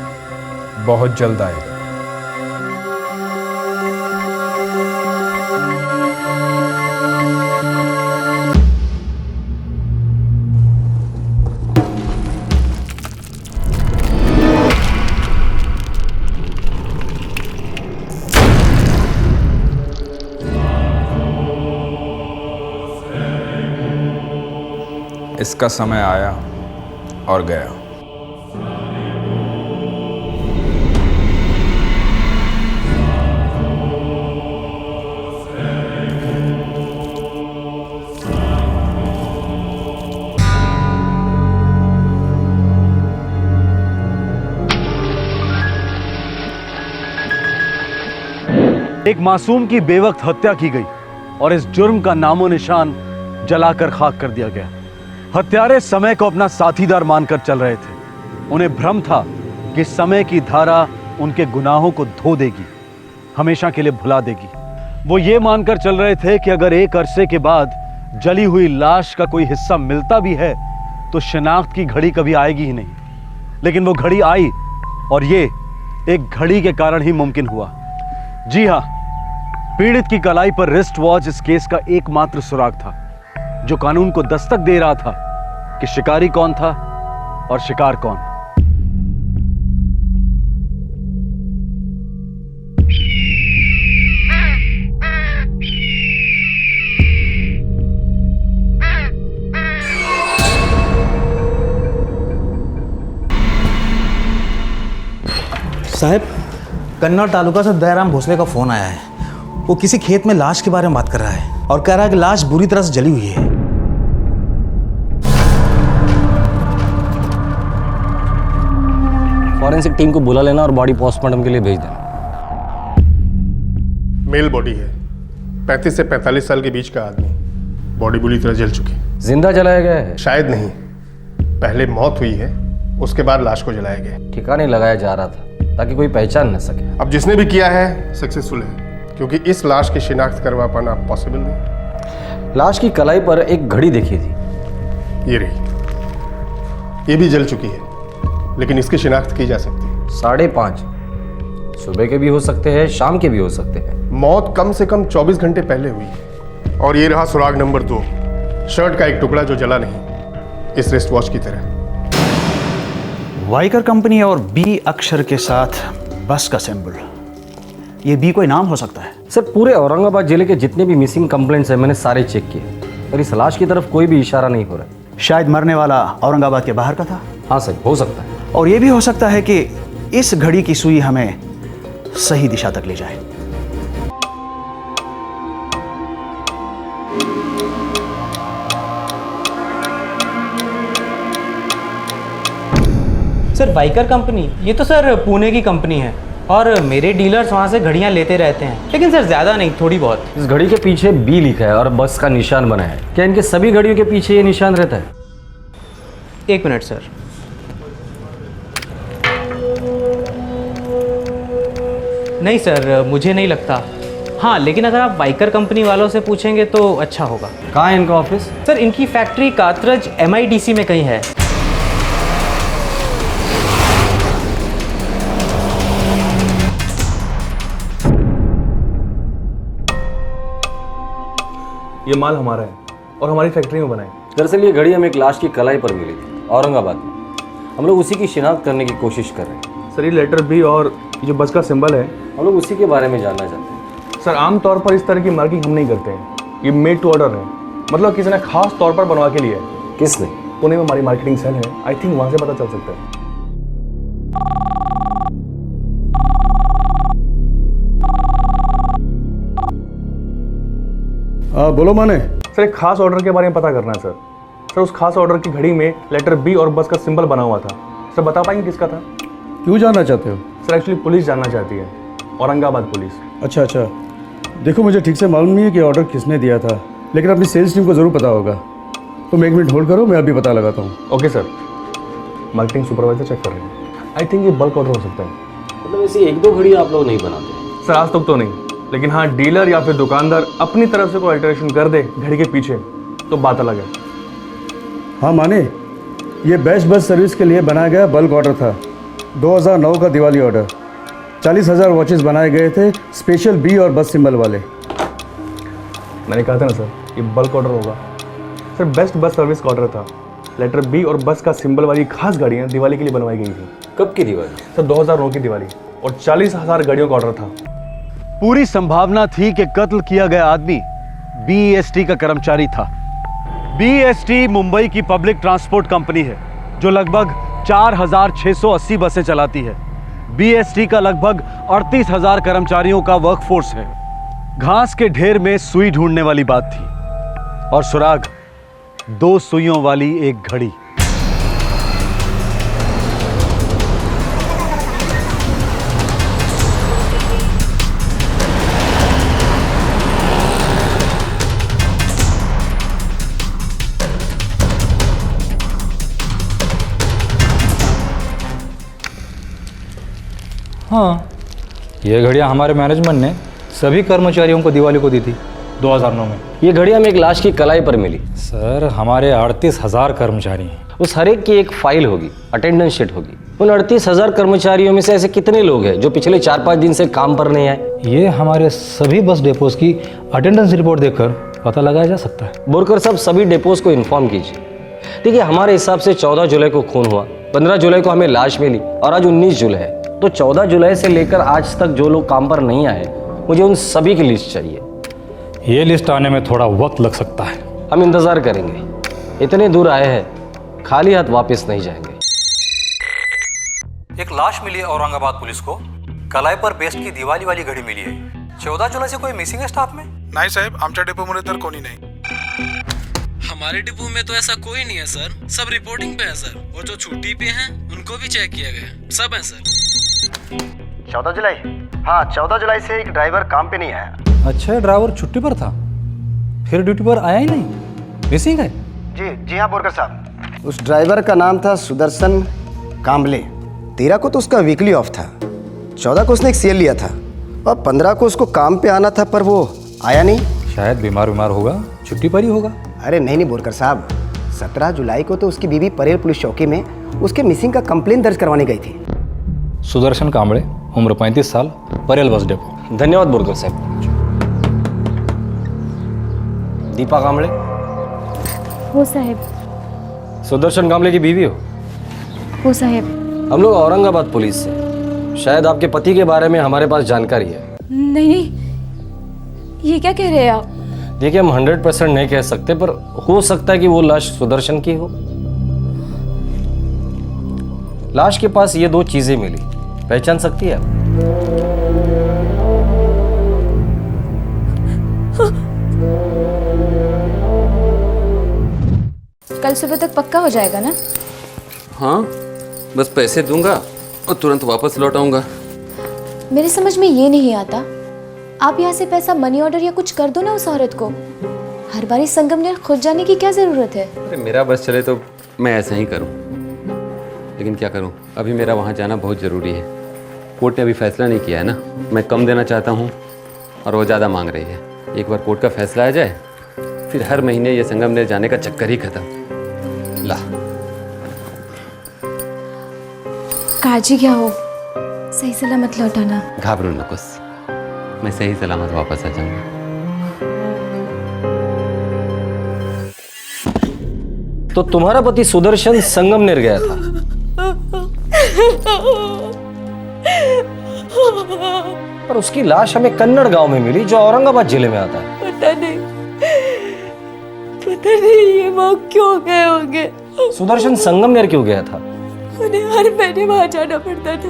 बहुत जल्द आएगा। इसका समय आया और गया। एक मासूम की बेवक्त हत्या की गई और इस जुर्म का नामो निशान जलाकर खाक कर दिया गया। हत्यारे समय को अपना साथीदार मानकर चल रहे थे। उन्हें भ्रम था कि समय की धारा उनके गुनाहों को धो देगी, हमेशा के लिए भुला देगी। वो ये मानकर चल रहे थे कि अगर एक अरसे के बाद जली हुई लाश का कोई हिस्सा मिलता भी है तो शिनाख्त की घड़ी कभी आएगी ही नहीं। लेकिन वो घड़ी आई और ये एक घड़ी के कारण ही मुमकिन हुआ। जी हां, पीड़ित की कलाई पर रिस्ट वॉच इस केस का एकमात्र सुराग था जो कानून को दस्तक दे रहा था कि शिकारी कौन था और शिकार कौन। साहब, कन्नौर तालुका से दयाराम भोसले का फोन आया है। वो किसी खेत में लाश के बारे में बात कर रहा है और कह रहा है कि लाश बुरी तरह से जली हुई है। फॉरेंसिक टीम को बुला लेना और बॉडी पोस्टमार्टम के लिए भेज देना। मेल बॉडी है, 35 से 45 साल के बीच का आदमी। बॉडी बुरी तरह जल चुकी है। जिंदा जलाया गया है? शायद नहीं, पहले मौत हुई है, उसके बाद लाश को जलाया गया। ठिकाने लगाया जा रहा था ताकि कोई पहचान न सके। अब जिसने भी किया है सक्सेसफुल है, क्योंकि इस लाश की शिनाख्त करवा पाना पॉसिबल नहीं। लाश की कलाई पर एक घड़ी देखी थी। ये रही, ये भी जल चुकी है, लेकिन इसकी शिनाख्त की जा सकती है। 5:30 सुबह के भी हो सकते हैं, शाम के भी हो सकते हैं। मौत कम से कम 24 घंटे पहले हुई है। और ये रहा सुराग नंबर 2, शर्ट का एक टुकड़ा जो जला नहीं, इस रिस्ट वॉच की तरह। वाइकर कंपनी और बी अक्षर के साथ बस का सिंबल। ये बी कोई नाम हो सकता है? सर, पूरे औरंगाबाद जिले के जितने भी मिसिंग कंप्लेंट्स हैं मैंने सारे चेक किए और इस लाश की तरफ कोई भी इशारा नहीं हो रहा है। शायद मरने वाला औरंगाबाद के बाहर का था। हाँ सर, हो सकता है। और ये भी हो सकता है कि इस घड़ी की सुई हमें सही दिशा तक ले जाए। सर, वाइकर कंपनी, ये तो सर पुणे की कंपनी है और मेरे डीलर्स वहाँ से घड़ियाँ लेते रहते हैं, लेकिन सर ज़्यादा नहीं, थोड़ी बहुत। इस घड़ी के पीछे बी लिखा है और बस का निशान बना है। क्या इनके सभी घड़ियों के पीछे ये निशान रहता है? 1 मिनट सर। नहीं सर, मुझे नहीं लगता। हाँ, लेकिन अगर आप वाइकर कंपनी वालों से पूछेंगे तो अच्छा होगा। कहाँ है इनका ऑफिस? सर, इनकी फैक्ट्री कात्रज MIDC में कहीं है। ये माल हमारा है और हमारी फैक्ट्री में बना है। दरअसल ये घड़ी हमें एक लाश की कलाई पर मिली थी औरंगाबाद में। हम लोग उसी की शिनाख्त करने की कोशिश कर रहे हैं। सर, ये लेटर बी और ये जो बस का सिंबल है, हम लोग उसी के बारे में जानना चाहते हैं। सर, आमतौर पर इस तरह की मार्किंग हम नहीं करते हैं। ये मेड टू ऑर्डर है, मतलब किसी ने खास तौर पर बनवा के लिए है। किसने? पुणे में हमारी मार्केटिंग सेल है, आई थिंक वहाँ से पता चल सकता है। बोलो माने। सर, एक खास ऑर्डर के बारे में पता करना है सर। सर, उस खास ऑर्डर की घड़ी में लेटर बी और बस का सिंबल बना हुआ था। सर, बता पाएंगे किसका था? क्यों जानना चाहते हो? सर, एक्चुअली पुलिस जानना चाहती है, औरंगाबाद पुलिस। अच्छा अच्छा, देखो मुझे ठीक से मालूम नहीं है कि ऑर्डर किसने दिया था, लेकिन अपनी सेल्स टीम को ज़रूर पता होगा। तुम 1 मिनट होल्ड करो, मैं अभी पता लगाता हूँ। Okay sir. Marketing supervisor check कर रहे हैं। आई थिंक ये बल्क ऑर्डर हो सकता है। मतलब ऐसी 1-2 घड़ी आप लोग नहीं बनाते? सर, आज तक तो नहीं, लेकिन हाँ, डीलर या फिर दुकानदार अपनी तरफ से कोई अल्टरेशन कर दे घड़ी के पीछे तो बात अलग है। हाँ माने, ये बेस्ट बस सर्विस के लिए बनाया गया बल्क ऑर्डर था। 2009 का दिवाली ऑर्डर। 40,000 वॉचेस बनाए गए थे, स्पेशल बी और बस सिंबल वाले। मैंने कहा था ना सर, ये बल्क ऑर्डर होगा। सर बेस्ट बस सर्विस का ऑर्डर था। लेटर बी और बस का सिंबल वाली खास गाड़ियाँ दिवाली के लिए बनवाई गई थी। कब की दिवाली? सर 2009 की दिवाली, और 40,000 गाड़ियों का ऑर्डर था। पूरी संभावना थी कि कत्ल किया गया आदमी बीईएसटी का कर्मचारी था। बीईएसटी मुंबई की पब्लिक ट्रांसपोर्ट कंपनी है जो लगभग 4,680 बसें चलाती है। बीईएसटी का लगभग 38,000 कर्मचारियों का वर्कफोर्स है। घास के ढेर में सुई ढूंढने वाली बात थी, और सुराग 2 सुइयों वाली एक घड़ी। हाँ, ये घड़ियाँ हमारे मैनेजमेंट ने सभी कर्मचारियों को दिवाली को दी थी 2009 में। ये घड़ी हमें एक लाश की कलाई पर मिली। सर हमारे 38,000 कर्मचारी हैं। उस हर एक की एक फाइल होगी, अटेंडेंस शीट होगी। उन 38,000 कर्मचारियों में से ऐसे कितने लोग हैं जो पिछले 4-5 दिन से काम पर नहीं आए? ये हमारे सभी बस डिपोज की अटेंडेंस रिपोर्ट देखकर पता लगाया जा सकता है। बोरकर साहब, सभी डिपोज को इन्फॉर्म कीजिए। देखिए, हमारे हिसाब से 14 जुलाई को खून हुआ, 15 जुलाई को हमें लाश मिली, और आज 19 जुलाई है। तो 14 जुलाई से लेकर आज तक जो लोग काम पर नहीं आए, मुझे उन सभी की लिस्ट चाहिए। ये लिस्ट आने में थोड़ा वक्त लग सकता है। हम इंतजार करेंगे। इतने दूर आए हैं, खाली हाथ वापस नहीं जाएंगे। एक लाश मिली है औरंगाबाद पुलिस को। कलाई पर बेस्ट की दिवाली वाली घड़ी मिली है। 14 जुलाई से कोई मिसिंग है स्टाफ में? नाही साहेब, आमच्या डेपोमध्ये तर कोणी नाही। हमारे डिपो में तो ऐसा कोई नहीं है सर, सब रिपोर्टिंग पे है सर। और जो छुट्टी पे हैं उनको भी चेक किया गया, सब है सर। 14 जुलाई? हाँ, 14 जुलाई से एक ड्राइवर काम पे नहीं आया। अच्छा, ड्राइवर छुट्टी पर था, फिर ड्यूटी पर आया ही नहीं, मिसिंग है? जी हाँ बोरकर साहब। उस ड्राइवर का नाम था सुदर्शन कांबले। 13 को तो उसका वीकली ऑफ था, 14 को उसने एक सीएल लिया था, और 15 को उसको काम पे आना था, पर वो आया नहीं। शायद बीमार होगा, छुट्टी पर ही होगा। अरे नहीं बोरकर साहब, 17 जुलाई को तो उसकी बीवी परेल पुलिस चौकी में उसके मिसिंग का कंप्लेंट दर्ज करवाने गई थी। सुदर्शन कांबळे, उम्र 35 साल, परेल बस डिपो। धन्यवाद बोरकर साहब। दीपा कांबळे? हो साहेब। सुदर्शन कांबळे की बीवी हो? हो साहेब। हम लोग औरंगाबाद पुलिस से, शायद आपके पति के बारे में हमारे पास जानकारी है। नहीं, ये क्या कह रहे हैं आप? देखिए, हम 100% नहीं कह सकते, पर हो सकता है कि वो लाश सुदर्शन की हो। लाश के पास ये 2 चीजें मिली, पहचान सकती है आप? कल सुबह तक पक्का हो जाएगा ना? हाँ, बस पैसे दूंगा और तुरंत वापस लौट आऊंगा। मेरे समझ में ये नहीं आता, आप यहाँ से पैसा मनी ऑर्डर या कुछ कर दो ना उस औरत को। हर बारी संगम ने खुद जाने की क्या जरूरत है? अरे मेरा बस चले तो मैं ऐसा ही करूं, लेकिन क्या करूं, अभी मेरा वहाँ जाना बहुत ज़रूरी है। कोर्ट ने अभी फैसला नहीं किया है ना, मैं कम देना चाहता हूँ और वो ज़्यादा मांग रही है। एक बार कोर्ट का फैसला आ जाए, फिर हर महीने ये संगमनेर जाने का चक्कर ही खत्म। ला, काजी क्या हो, सही सलामत लौटाना। घाबरू नकोस, मैं सही सलामत वापस आ जाऊंगा। तो तुम्हारा पति सुदर्शन संगमनेर गया था, पर उसकी लाश हमें कन्नड़ गांव में मिली जो औरंगाबाद जिले में आता है। पता नहीं ये वहाँ क्यों गए होंगे। सुदर्शन संगमनेर क्यों गया था? उन्हें हर महीने वहाँ जाना पड़ता था,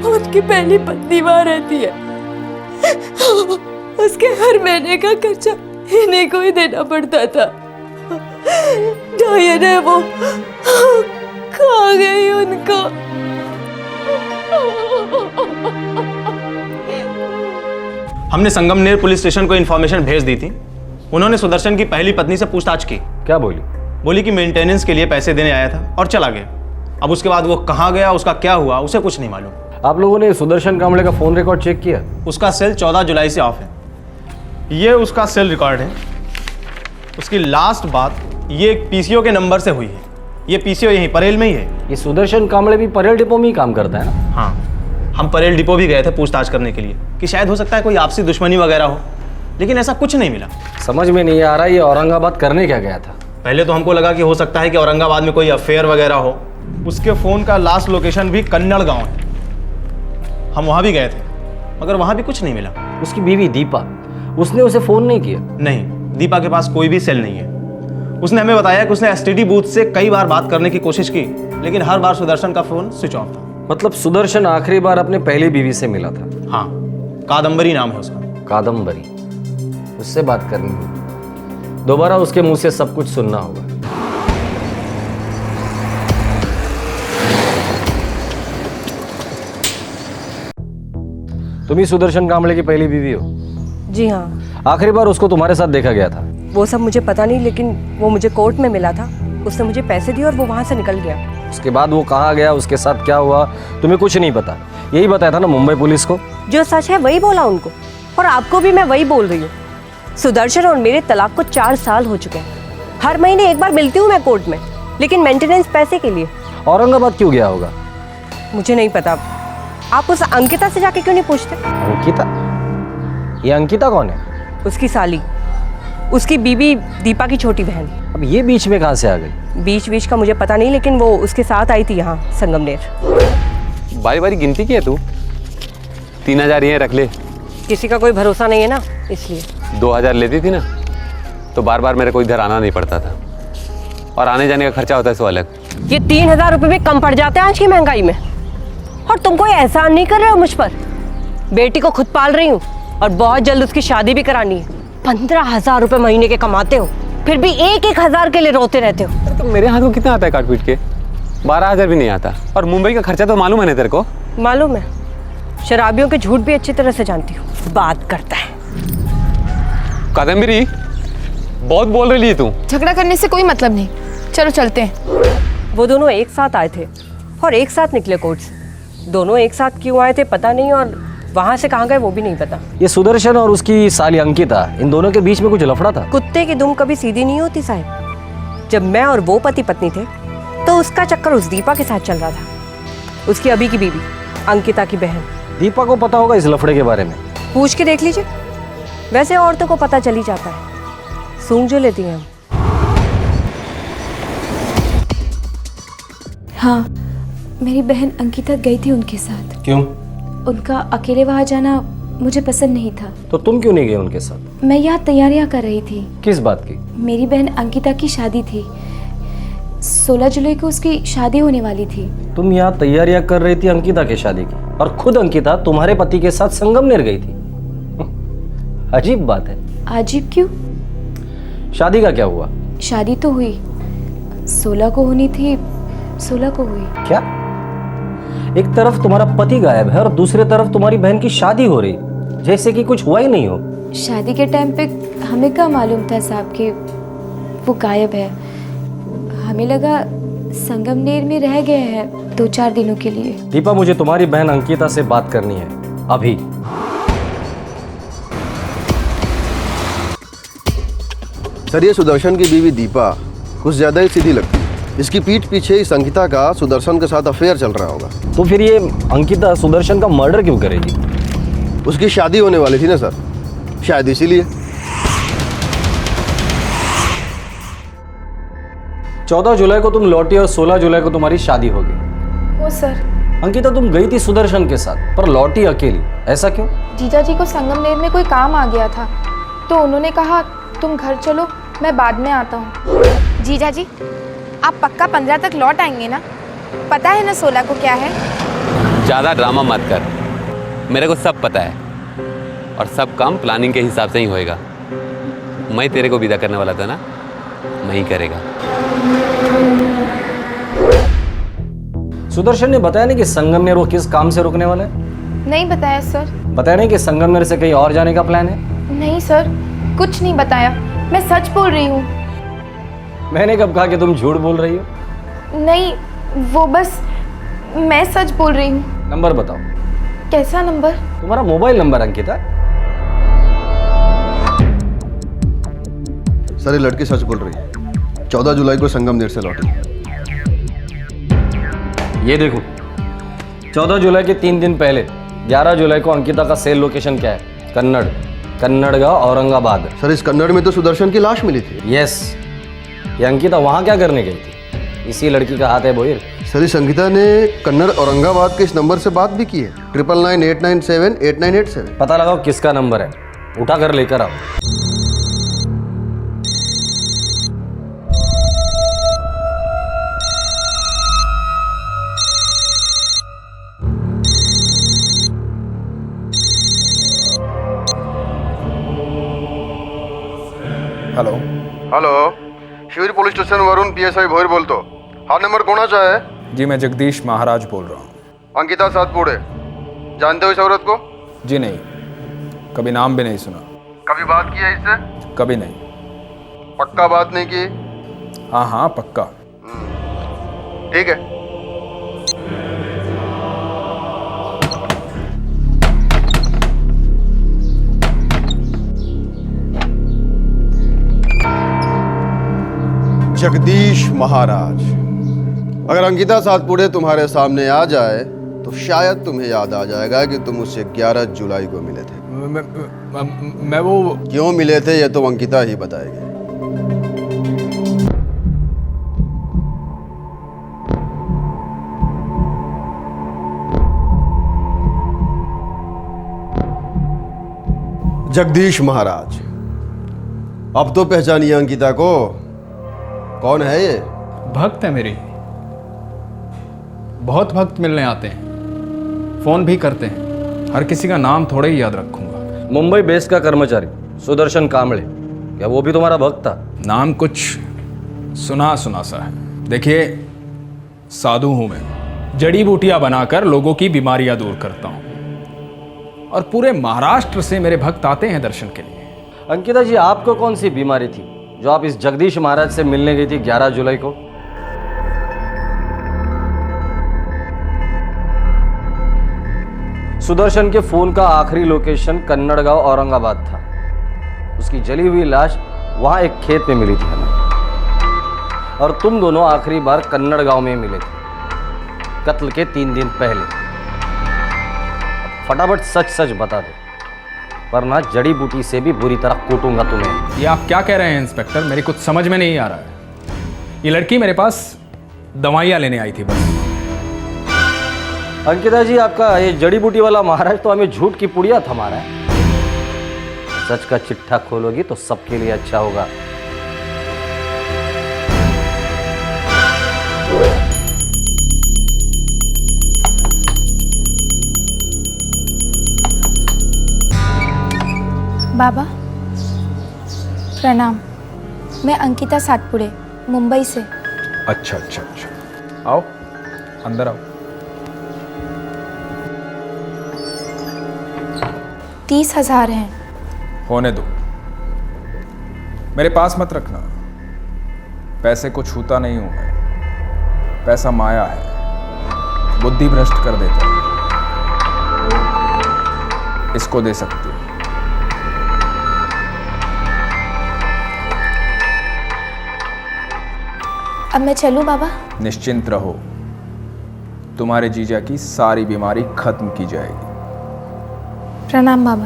उनकी पहली पत्नी वहाँ रहती है, उसके हर महीने का खर्चा इन्हीं को ही देना पड़ता था। डायन है वो, खा गई उनको। हमने संगमनेर पुलिस स्टेशन को इन्फॉर्मेशन भेज दी थी। उन्होंने सुदर्शन की पहली पत्नी से पूछताछ की। क्या बोली? बोली कि मेंटेनेंस के लिए पैसे देने आया था और चला गया। अब उसके बाद वो कहाँ गया, उसका क्या हुआ, उसे कुछ नहीं मालूम। आप लोगों ने सुदर्शन कांबळे का फोन रिकॉर्ड चेक किया? उसका सेल 14 जुलाई से ऑफ है। ये उसका सेल रिकॉर्ड है। उसकी लास्ट बात ये एक पीसीओ के नंबर से हुई है। ये पीसीओ यहीं परेल में ही है। ये सुदर्शन कांबले भी परेल डिपो में ही काम करता है ना? हाँ, हम परेल डिपो भी गए थे पूछताछ करने के लिए कि शायद हो सकता है कोई आपसी दुश्मनी वगैरह हो, लेकिन ऐसा कुछ नहीं मिला। समझ में नहीं आ रहा ये औरंगाबाद करने क्या गया था। पहले तो हमको लगा कि हो सकता है कि औरंगाबाद में कोई अफेयर वगैरह हो। उसके फ़ोन का लास्ट लोकेशन भी कन्नड़ गांव है। हम वहाँ भी गए थे मगर वहाँ भी कुछ नहीं मिला। उसकी बीवी दीपा, उसने उसे फ़ोन नहीं किया? नहीं, दीपा के पास कोई भी सेल नहीं है। उसने हमें बताया कि उसने एसटीडी बूथ से कई बार बात करने की कोशिश की, लेकिन हर बार सुदर्शन का फ़ोन स्विच ऑफ था। मतलब सुदर्शन आखिरी बार अपने पहली बीवी से मिला था? हाँ, कादम्बरी नाम है उसका। कादम्बरी, उससे बात करनी होगी। दोबारा उसके मुंह से सब कुछ सुनना होगा। तुम ही सुदर्शन कांबले की पहली बीवी हो? जी हाँ। आखिरी बार उसको तुम्हारे साथ देखा गया था? वो सब मुझे पता नहीं, लेकिन वो मुझे कोर्ट में मिला था। उसने मुझे पैसे दिए और वो वहाँ से निकल गया। उसके बाद वो कहाँ गया, उसके साथ क्या हुआ, तुम्हें कुछ नहीं पता? यही बताया था ना मुंबई पुलिस को? जो सच है वही बोला उनको, और आपको भी मैं वही बोल रही हूँ। सुदर्शन और मेरे तलाक को 4 साल हो चुके हैं। हर महीने एक बार मिलती हूँ मैं कोर्ट में, लेकिन मेंटेनेंस पैसे के लिए। औरंगाबाद क्यों गया होगा? मुझे नहीं पता। आप उस अंकिता से जाके क्यों नहीं पूछते? अंकिता? ये अंकिता कौन है? उसकी साली, उसकी बीबी दीपा की छोटी बहन। अब ये बीच में कहाँ से आ गई? बीच का मुझे पता नहीं, लेकिन वो उसके साथ आई थी यहाँ संगमनेर। बारी बारी गिनती की है तू? 3000 ये रख ले। किसी का कोई भरोसा नहीं है ना, इसलिए। 2000 लेती थी ना तो बार बार मेरे को इधर आना नहीं पड़ता था, और आने जाने का खर्चा होता है सो अलग। ये 3000 रुपये भी कम पड़ जाते हैं आज की महंगाई में। और तुम कोई एहसान नहीं कर रहे हो मुझ पर। बेटी को खुद पाल रही हूँ और बहुत जल्द उसकी शादी भी करानी है। 15,000 रुपये महीने के कमाते हो, फिर भी 1-1 के लिए रोते रहते हो। तो मेरे हाथ को कितना आता है काट पीट के? 12,000 भी नहीं आता। और मुंबई का खर्चा तो मालूम है ना तेरे को? मालूम है। शराबियों के झूठ भी अच्छी तरह से जानती हूँ। बात करता है। कादम्बरी, बहुत बोल रही है तू। झगड़ा करने से कोई मतलब नहीं, चलो चलते हैं। वो दोनों एक साथ आए थे और एक साथ निकले कोर्ट से। दोनों एक साथ क्यों आए थे पता नहीं, और वहां से कहाँ गए वो भी नहीं पता। ये सुदर्शन और उसकी साली अंकिता, इन दोनों के बीच में कुछ लफड़ा था? कुत्ते की दुम कभी सीधी नहीं होती साहब। जब मैं और वो पति पत्नी थे तो उसका चक्कर उस दीपा के साथ चल रहा था, उसकी अभी की बीवी अंकिता की बहन। दीपा को पता होगा इस लफड़े के बारे में? पूछ के देख लीजिए। वैसे औरतों को पता चल ही जाता है, सूंघ जो लेती हैं हम। हाँ, मेरी बहन अंकिता गई थी उनके साथ। क्यों? उनका अकेले वहाँ जाना मुझे पसंद नहीं था। तो तुम क्यों नहीं गए उनके साथ? मैं यहाँ तैयारियाँ कर रही थी। किस बात की? मेरी बहन अंकिता की शादी थी। 16 जुलाई को उसकी शादी होने वाली थी। तुम यहाँ तैयारियां कर रही थी अंकिता की शादी की, और खुद अंकिता तुम्हारे पति के साथ संगमनेर गई थी। अजीब बात है। अजीब क्यों? शादी का क्या हुआ? शादी तो हुई, 16 को होनी थी, 16 को हुई। क्या? एक तरफ तुम्हारा पति गायब है और दूसरी तरफ तुम्हारी बहन की शादी हो रही, जैसे कि कुछ हुआ ही नहीं हो। शादी के टाइम पे हमें क्या मालूम था साहब कि वो गायब है। हमें लगा संगमनेर में रह गए हैं 2-4 दिनों के लिए। दीपा, मुझे तुम्हारी बहन अंकिता से बात करनी है अभी। सर, ये सुदर्शन की बीवी दीपा कुछ ज्यादा ही सीधी लगती है। इसकी पीठ पीछे इस अंकिता का सुदर्शन के साथ अफेयर चल रहा होगा। तो फिर ये अंकिता सुदर्शन का मर्डर क्यों करेगी? उसकी शादी होने वाली थी ना सर, शायद इसीलिए। 14 जुलाई को तुम लौटी और 16 जुलाई को तुम्हारी शादी हो गई। वो सर, अंकिता, तुम गई थी सुदर्शन के साथ पर लौटी अकेली, ऐसा क्यों? जीजा जी को संगमनेर में कोई काम आ गया था, तो उन्होंने कहा तुम घर चलो, मैं बाद में आता हूँ। जीजा जी, आप पक्का 15 तक लौट आएंगे ना? पता है ना 16 को क्या है? ज़्यादा ड्रामा मत कर, मेरे को सब पता है, और सब काम प्लानिंग के हिसाब से ही होएगा। मैं तेरे को विदा करने वाला था ना, मैं ही करेगा। सुदर्शन ने बताया नहीं कि संगमनेर वो किस काम से रुकने वाला है? नहीं बताया सर। बताया नहीं कि संगमनेर से कहीं और जाने का प्लान है? नहीं सर, कुछ नहीं बताया। मैं सच बोल रही हूँ। मैंने कब कहा कि तुम झूठ बोल रही हो? नहीं, वो बस मैं सच बोल रही हूँ। नंबर बताओ। कैसा नंबर? तुम्हारा मोबाइल नंबर अंकिता। सर, ये लड़की सच बोल रही है। 14 जुलाई को संगमनेर से लौटी। ये देखो, 14 जुलाई के 3 दिन पहले 11 जुलाई को अंकिता का सेल लोकेशन क्या है? कन्नड़गांव, औरंगाबाद। सर इस कन्नड़ में तो सुदर्शन की लाश मिली थी। यस, ये अंकिता वहां क्या करने गई थी? इसी लड़की का हाथ है बोहिर। सर इस अंकिता ने कन्नड़ औरंगाबाद के इस नंबर से बात भी की है, 9998978987। पता लगाओ किसका नंबर है, उठा कर लेकर आओ। हेलो हेलो, शिविर police station Varun PSI Bhoir बोलतो। हाँ नंबर कोणाचा है? जी मैं जगदीश महाराज बोल रहा हूँ। अंकिता सातपुड़े, जानते हो इस औरत को? जी नहीं, कभी नाम भी नहीं सुना। कभी बात की है इससे? कभी नहीं। पक्का बात नहीं की? हाँ हाँ पक्का। ठीक है। जगदीश महाराज, अगर अंकिता सातपुड़े तुम्हारे सामने आ जाए तो शायद तुम्हें याद आ जाएगा कि तुम उससे 11 जुलाई को मिले थे। मैं वो क्यों मिले थे ये तो अंकिता ही बताएगी। जगदीश महाराज, अब तो पहचानिए अंकिता को। कौन है ये? भक्त है मेरी, बहुत भक्त मिलने आते हैं, फोन भी करते हैं। हर किसी का नाम थोड़े ही याद रखूंगा। मुंबई बेस का कर्मचारी सुदर्शन कांबळे, क्या वो भी तुम्हारा भक्त था? नाम कुछ सुना सुना सा है। देखिए, साधु हूं मैं, जड़ी बूटियां बनाकर लोगों की बीमारियां दूर करता हूं, और पूरे महाराष्ट्र से मेरे भक्त आते हैं दर्शन के लिए। अंकिता जी, आपको कौन सी बीमारी थी जो आप इस जगदीश महाराज से मिलने गई थी 11 जुलाई को? सुदर्शन के फोन का आखिरी लोकेशन कन्नड़गांव, औरंगाबाद था। उसकी जली हुई लाश वहां एक खेत में मिली थी हमें, और तुम दोनों आखिरी बार कन्नड़गांव में मिले थे कत्ल के 3 दिन पहले। फटाफट सच सच बता दो, वरना जड़ी बूटी से भी बुरी तरह कूटूंगा तुम्हें। ये आप क्या कह रहे हैं इंस्पेक्टर? मेरी कुछ समझ में नहीं आ रहा है। ये लड़की मेरे पास दवाइयाँ लेने आई थी बस। अंकिता जी, आपका ये जड़ी बूटी वाला महाराज तो हमें झूठ की पुड़िया थमा रहा है। सच का चिट्ठा खोलोगी तो सबके लिए अच्छा होगा। बाबा प्रणाम, मैं अंकिता सातपुड़े, मुंबई से। अच्छा अच्छा अच्छा, आओ अंदर आओ। 30,000 हैं। होने दो, मेरे पास मत रखना। पैसे को छूता नहीं हूं मैं। पैसा माया है, बुद्धि भ्रष्ट कर देता है। इसको दे सकती हो। अब मैं चलूं बाबा? निश्चिंत रहो, तुम्हारे जीजा की सारी बीमारी खत्म की जाएगी। प्रणाम बाबा।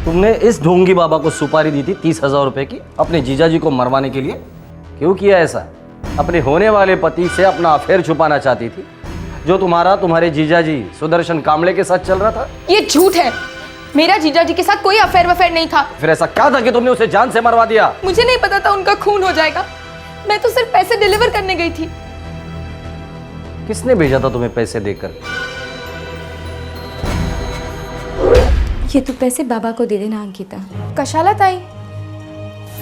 तुमने इस ढोंगी बाबा को सुपारी दी थी 30,000 रुपए की अपने जीजा जी को मरवाने के लिए। क्यों किया ऐसा? अपने होने वाले पति से अपना अफेयर छुपाना चाहती थी, जो तुम्हारे जीजा जी सुदर्शन कांबळे के साथ चल रहा था। ये झूठ है, मेरा जीजा जी के साथ कोई अफेयर वफेयर नहीं था। फिर ऐसा क्या था कि तुमने उसे जान से मरवा दिया? मुझे नहीं पता था उनका खून हो जाएगा। मैं तो सिर्फ पैसे डिलीवर करने गई थी। किसने भेजा था तुम्हें पैसे देकर? ये तो पैसे बाबा को दे देना अंकिता। कशाला ताई?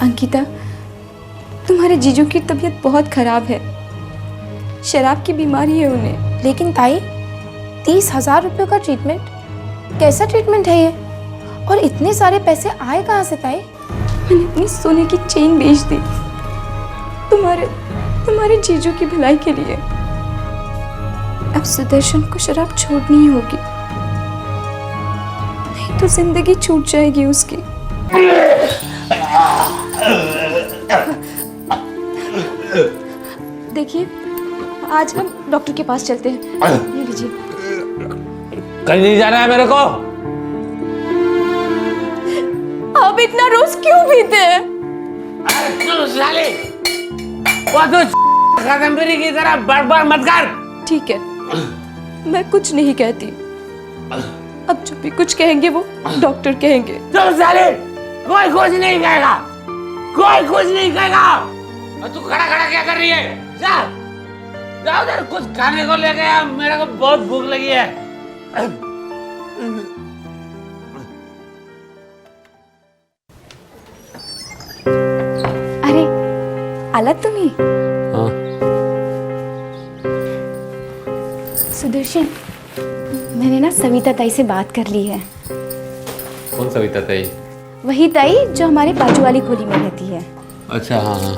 अंकिता, तुम्हारे जीजू की तबीयत बहुत खराब है, शराब की बीमारी है उन्हें। लेकिन ताई, 30,000 रुपये का ट्रीटमेंट, कैसा ट्रीटमेंट है ये? और इतने सारे पैसे आए कहाँ से ताई? मैंने अपनी सोने की चेन बेच दी तुम्हारे जीजू की भलाई के लिए। अब सुदर्शन को शराब छोड़नी ही होगी, नहीं तो जिंदगी छूट जाएगी उसकी। देखिए, आज हम डॉक्टर के पास चलते हैं। ये लीजिए। कहीं नहीं जाना है मेरे को। आप इतना रोज क्यों पीते हैं? साले, वो तो कादम्बरी की तरह बड़बड़ मत कर। ठीक है, मैं कुछ नहीं कहती। अब जो भी कुछ कहेंगे वो डॉक्टर कहेंगे। चल साले, कोई कुछ नहीं कहेगा, कोई कुछ नहीं कहेगा। और तू खड़ा खड़ा क्या कर रही है? जा, जा उधर कुछ खाने को लेके आ, मेरे को बहुत भूख लगी है। अरे आला तुम्ही? हाँ। सुदर्शन, मैंने ना सविता ताई से बात कर ली है। कौन सविता ताई? वही ताई जो हमारे बाजू वाली खोली में रहती है। अच्छा, हाँ हाँ,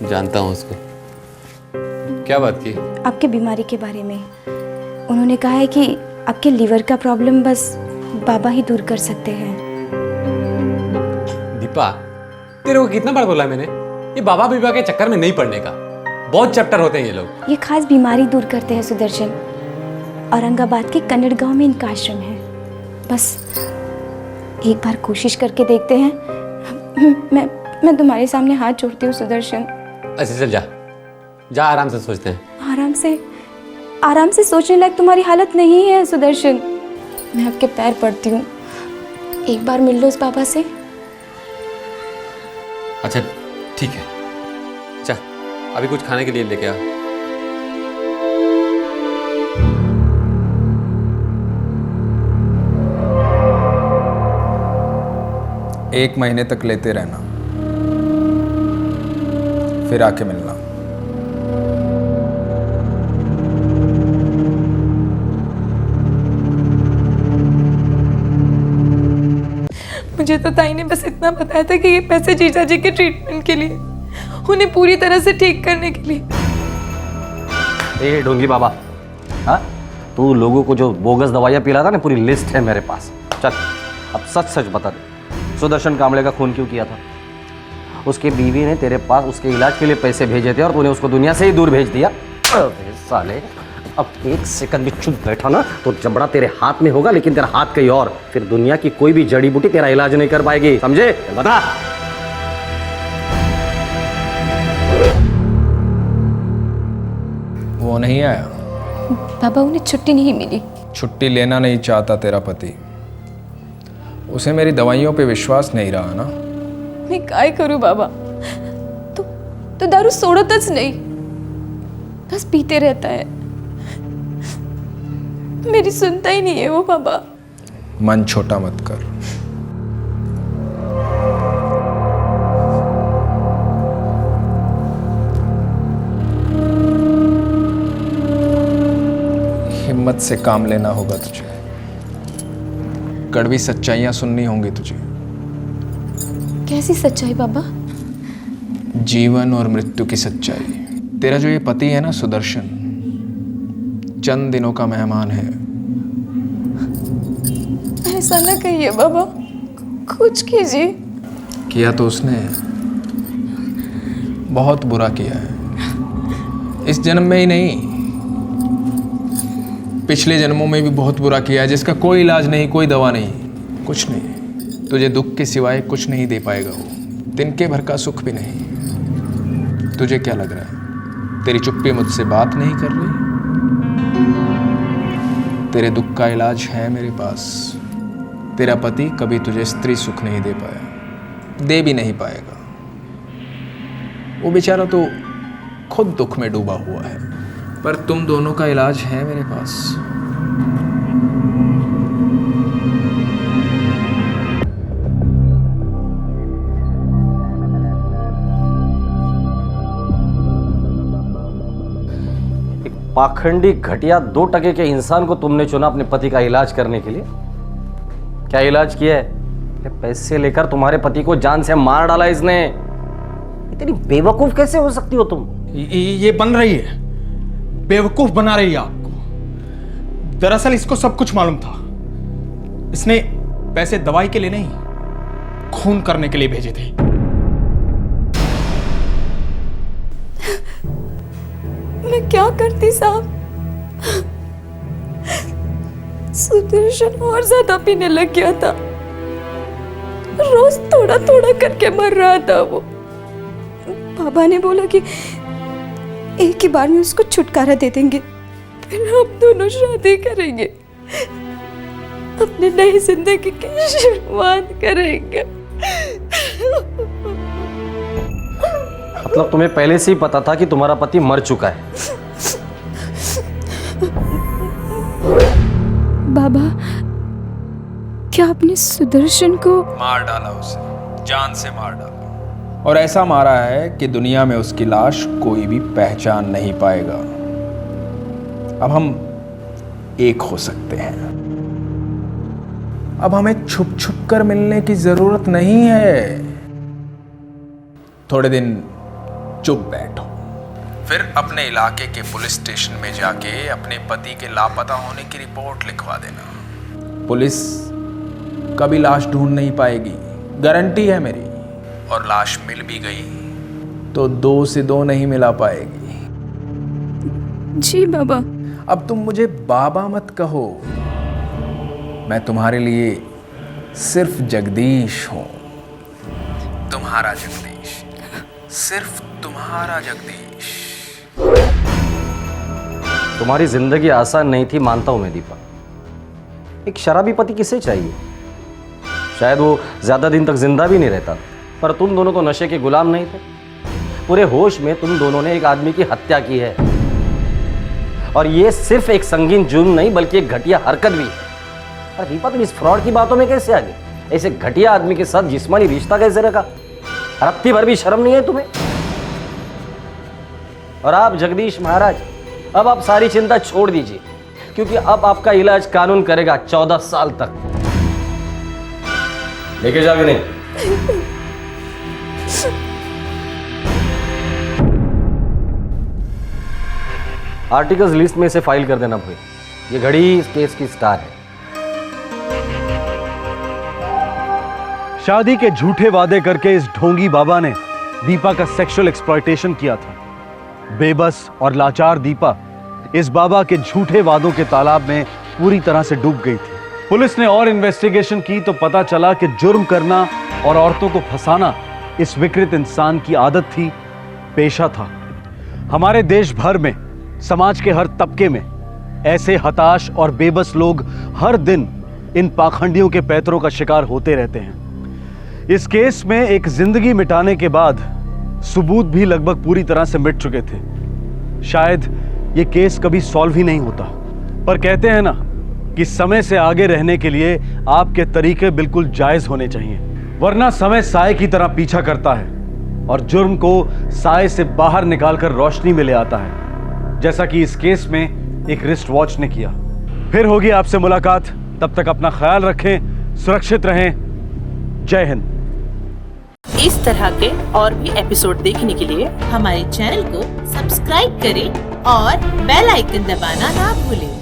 जानता हूँ उसको। क्या बात की? आपके बीमारी के बारे में। उन्होंने कहा है कि आपके लीवर का प्रॉब्लम बस बाबा ही दूर कर सकते हैं। दीपा, तेरे को कितना बार बोला मैंने, ये बाबा बीबा के चक्कर में नहीं पड़ने का। बहुत चैप्टर होते हैं ये लोग। ये खास बीमारी दूर करते हैं सुदर्शन। औरंगाबाद के कन्नड़ गांव में इनका आश्रम है। बस एक बार कोशिश करके देखते हैं। मैं तुम्हारे सामने हाथ जोड़ती हूँ सुदर्शन। अच्छा चल, जा जा, आराम से सोचते हैं। आराम से सोचने लायक तुम्हारी हालत नहीं है सुदर्शन। मैं आपके पैर पड़ती हूँ, एक बार मिल लो उस बाबा से। अच्छा ठीक है, जा अभी कुछ खाने के लिए लेके आ। एक महीने तक लेते रहना, फिर आके मिलना। मुझे तो ताई ने बस इतना बताया था कि ये पैसे जीजा जी के ट्रीटमेंट के लिए, उन्हें पूरी तरह से ठीक करने के लिए। ए ढोंगी बाबा, हाँ, तू लोगों को जो बोगस दवाइयाँ पिला था ना, पूरी लिस्ट है मेरे पास। चल अब सच सच बता दे, सुदर्शन कांबले का खून क्यों किया था? उसकी बीवी ने तेरे पास उसके इलाज के लिए पैसे भेजे थे और तूने उसको दुनिया से ही दूर भेज दिया। अबे साले, अब एक सेकंड भी चुप बैठा ना तो जबड़ा तेरे हाथ में होगा, लेकिन तेरा हाथ कहीं और। फिर दुनिया की कोई भी जड़ी बूटी तेरा इलाज नहीं कर पाएगी, समझे? बता। वो नहीं आया? बाबा, उन्हें छुट्टी नहीं मिली। छुट्टी लेना नहीं चाहता तेरा पति? उसे मेरी दवाइयों पे विश्वास नहीं रहा ना? मैं काय करूं बाबा? तो दारू सोडतच नहीं, बस पीते रहता है। मेरी सुनता ही नहीं है वो बाबा। मन छोटा मत कर। हिम्मत से काम लेना होगा तुझे। कड़वी सच्चाइयां सुननी होंगी तुझे। कैसी सच्चाई बाबा? जीवन और मृत्यु की सच्चाई। तेरा जो ये पति है ना सुदर्शन, चंद दिनों का मेहमान है। ऐसा ना कहिए बाबा, कुछ कीजिए। किया तो उसने बहुत बुरा किया है। इस जन्म में ही नहीं, पिछले जन्मों में भी बहुत बुरा किया है, जिसका कोई इलाज नहीं, कोई दवा नहीं, कुछ नहीं। तुझे दुख के सिवाय कुछ नहीं दे पाएगा वो, तिनके भर का सुख भी नहीं। तुझे क्या लग रहा है, तेरी चुप्पी मुझसे बात नहीं कर रही? तेरे दुख का इलाज है मेरे पास। तेरा पति कभी तुझे स्त्री सुख नहीं दे पाया, दे भी नहीं पाएगा। वो बेचारा तो खुद दुख में डूबा हुआ है, पर तुम दोनों का इलाज है मेरे पास। पाखंडी घटिया 2 टके के इंसान को तुमने चुना अपने पति का इलाज करने के लिए। क्या इलाज किया है? पैसे लेकर तुम्हारे पति को जान से मार डाला इसने। इतनी बेवकूफ कैसे हो सकती हो तुम? ये बन रही है, बेवकूफ बना रही है आपको। दरअसल इसको सब कुछ मालूम था। इसने पैसे दवाई के लिए नहीं, खून करने के लिए भेजे थे। मैं क्या करती साहब? सुदर्शन और ज्यादा पीने लग गया था। रोज थोड़ा थोड़ा करके मर रहा था वो। बाबा ने बोला कि एक ही बार में उसको छुटकारा दे देंगे, फिर हम दोनों शादी करेंगे, अपनी नई जिंदगी की शुरुआत करेंगे। मतलब तुम्हें पहले से ही पता था कि तुम्हारा पति मर चुका है? बाबा, क्या आपने सुदर्शन को मार डाला? उसे जान से मार डाला, और ऐसा मारा है कि दुनिया में उसकी लाश कोई भी पहचान नहीं पाएगा। अब हम एक हो सकते हैं। अब हमें छुप छुप कर मिलने की जरूरत नहीं है। थोड़े दिन चुप बैठो, फिर अपने इलाके के पुलिस स्टेशन में जाके अपने पति के लापता होने की रिपोर्ट लिखवा देना। पुलिस कभी लाश ढूंढ नहीं पाएगी, गारंटी है मेरी। और लाश मिल भी गई तो 2 से 2 नहीं मिला पाएगी। जी बाबा। अब तुम मुझे बाबा मत कहो, मैं तुम्हारे लिए सिर्फ जगदीश हूं। तुम्हारा जगदीश, सिर्फ तुम्हारा जगदीश। तुम्हारी जिंदगी आसान नहीं थी, मानता हूं मैं दीपा। एक शराबी पति किसे चाहिए? शायद वो ज्यादा दिन तक जिंदा भी नहीं रहता, पर तुम दोनों तो नशे के गुलाम नहीं थे। पूरे होश में तुम दोनों ने एक आदमी की हत्या की है, और ये सिर्फ एक संगीन जुर्म नहीं बल्कि एक घटिया हरकत भी है। पर दीपा, तुम इस फ्रॉड की बातों में कैसे आ गए? ऐसे घटिया आदमी के साथ जिस्मानी रिश्ता कैसे रखा? हफ्ते भर भी शर्म नहीं है तुम्हें? और आप जगदीश महाराज, अब आप सारी चिंता छोड़ दीजिए, क्योंकि अब आपका इलाज कानून करेगा 14 साल तक। लेके जाओगे नहीं? आर्टिकल्स लिस्ट में से फाइल कर देना भाई। ये घड़ी इस केस की स्टार है। शादी के झूठे वादे करके इस ढोंगी बाबा ने दीपा का सेक्सुअल एक्सप्लॉयटेशन किया था। बेबस और लाचार दीपा इस बाबा के झूठे वादों के तालाब में पूरी तरह से डूब गई थी। पुलिस ने और इन्वेस्टिगेशन की तो पता चला कि जुर्म करना और औरतों को फंसाना इस विकृत इंसान की आदत थी, पेशा था। हमारे देश भर में, समाज के हर तबके में ऐसे हताश और बेबस लोग हर दिन इन पाखंडियों के पैतरों का शिकार होते रहते हैं। इस केस में एक जिंदगी मिटाने के बाद सबूत भी लगभग पूरी तरह से मिट चुके थे। शायद ये केस कभी सॉल्व ही नहीं होता, पर कहते हैं ना कि समय से आगे रहने के लिए आपके तरीके बिल्कुल जायज होने चाहिए, वरना समय साए की तरह पीछा करता है और जुर्म को साए से बाहर निकालकर रोशनी में ले आता है, जैसा कि इस केस में एक रिस्ट वॉच ने किया। फिर होगी आपसे मुलाकात, तब तक अपना ख्याल रखें, सुरक्षित रहें। जय हिंद। इस तरह के और भी एपिसोड देखने के लिए हमारे चैनल को सब्सक्राइब करें और बेल आइकन दबाना ना भूलें।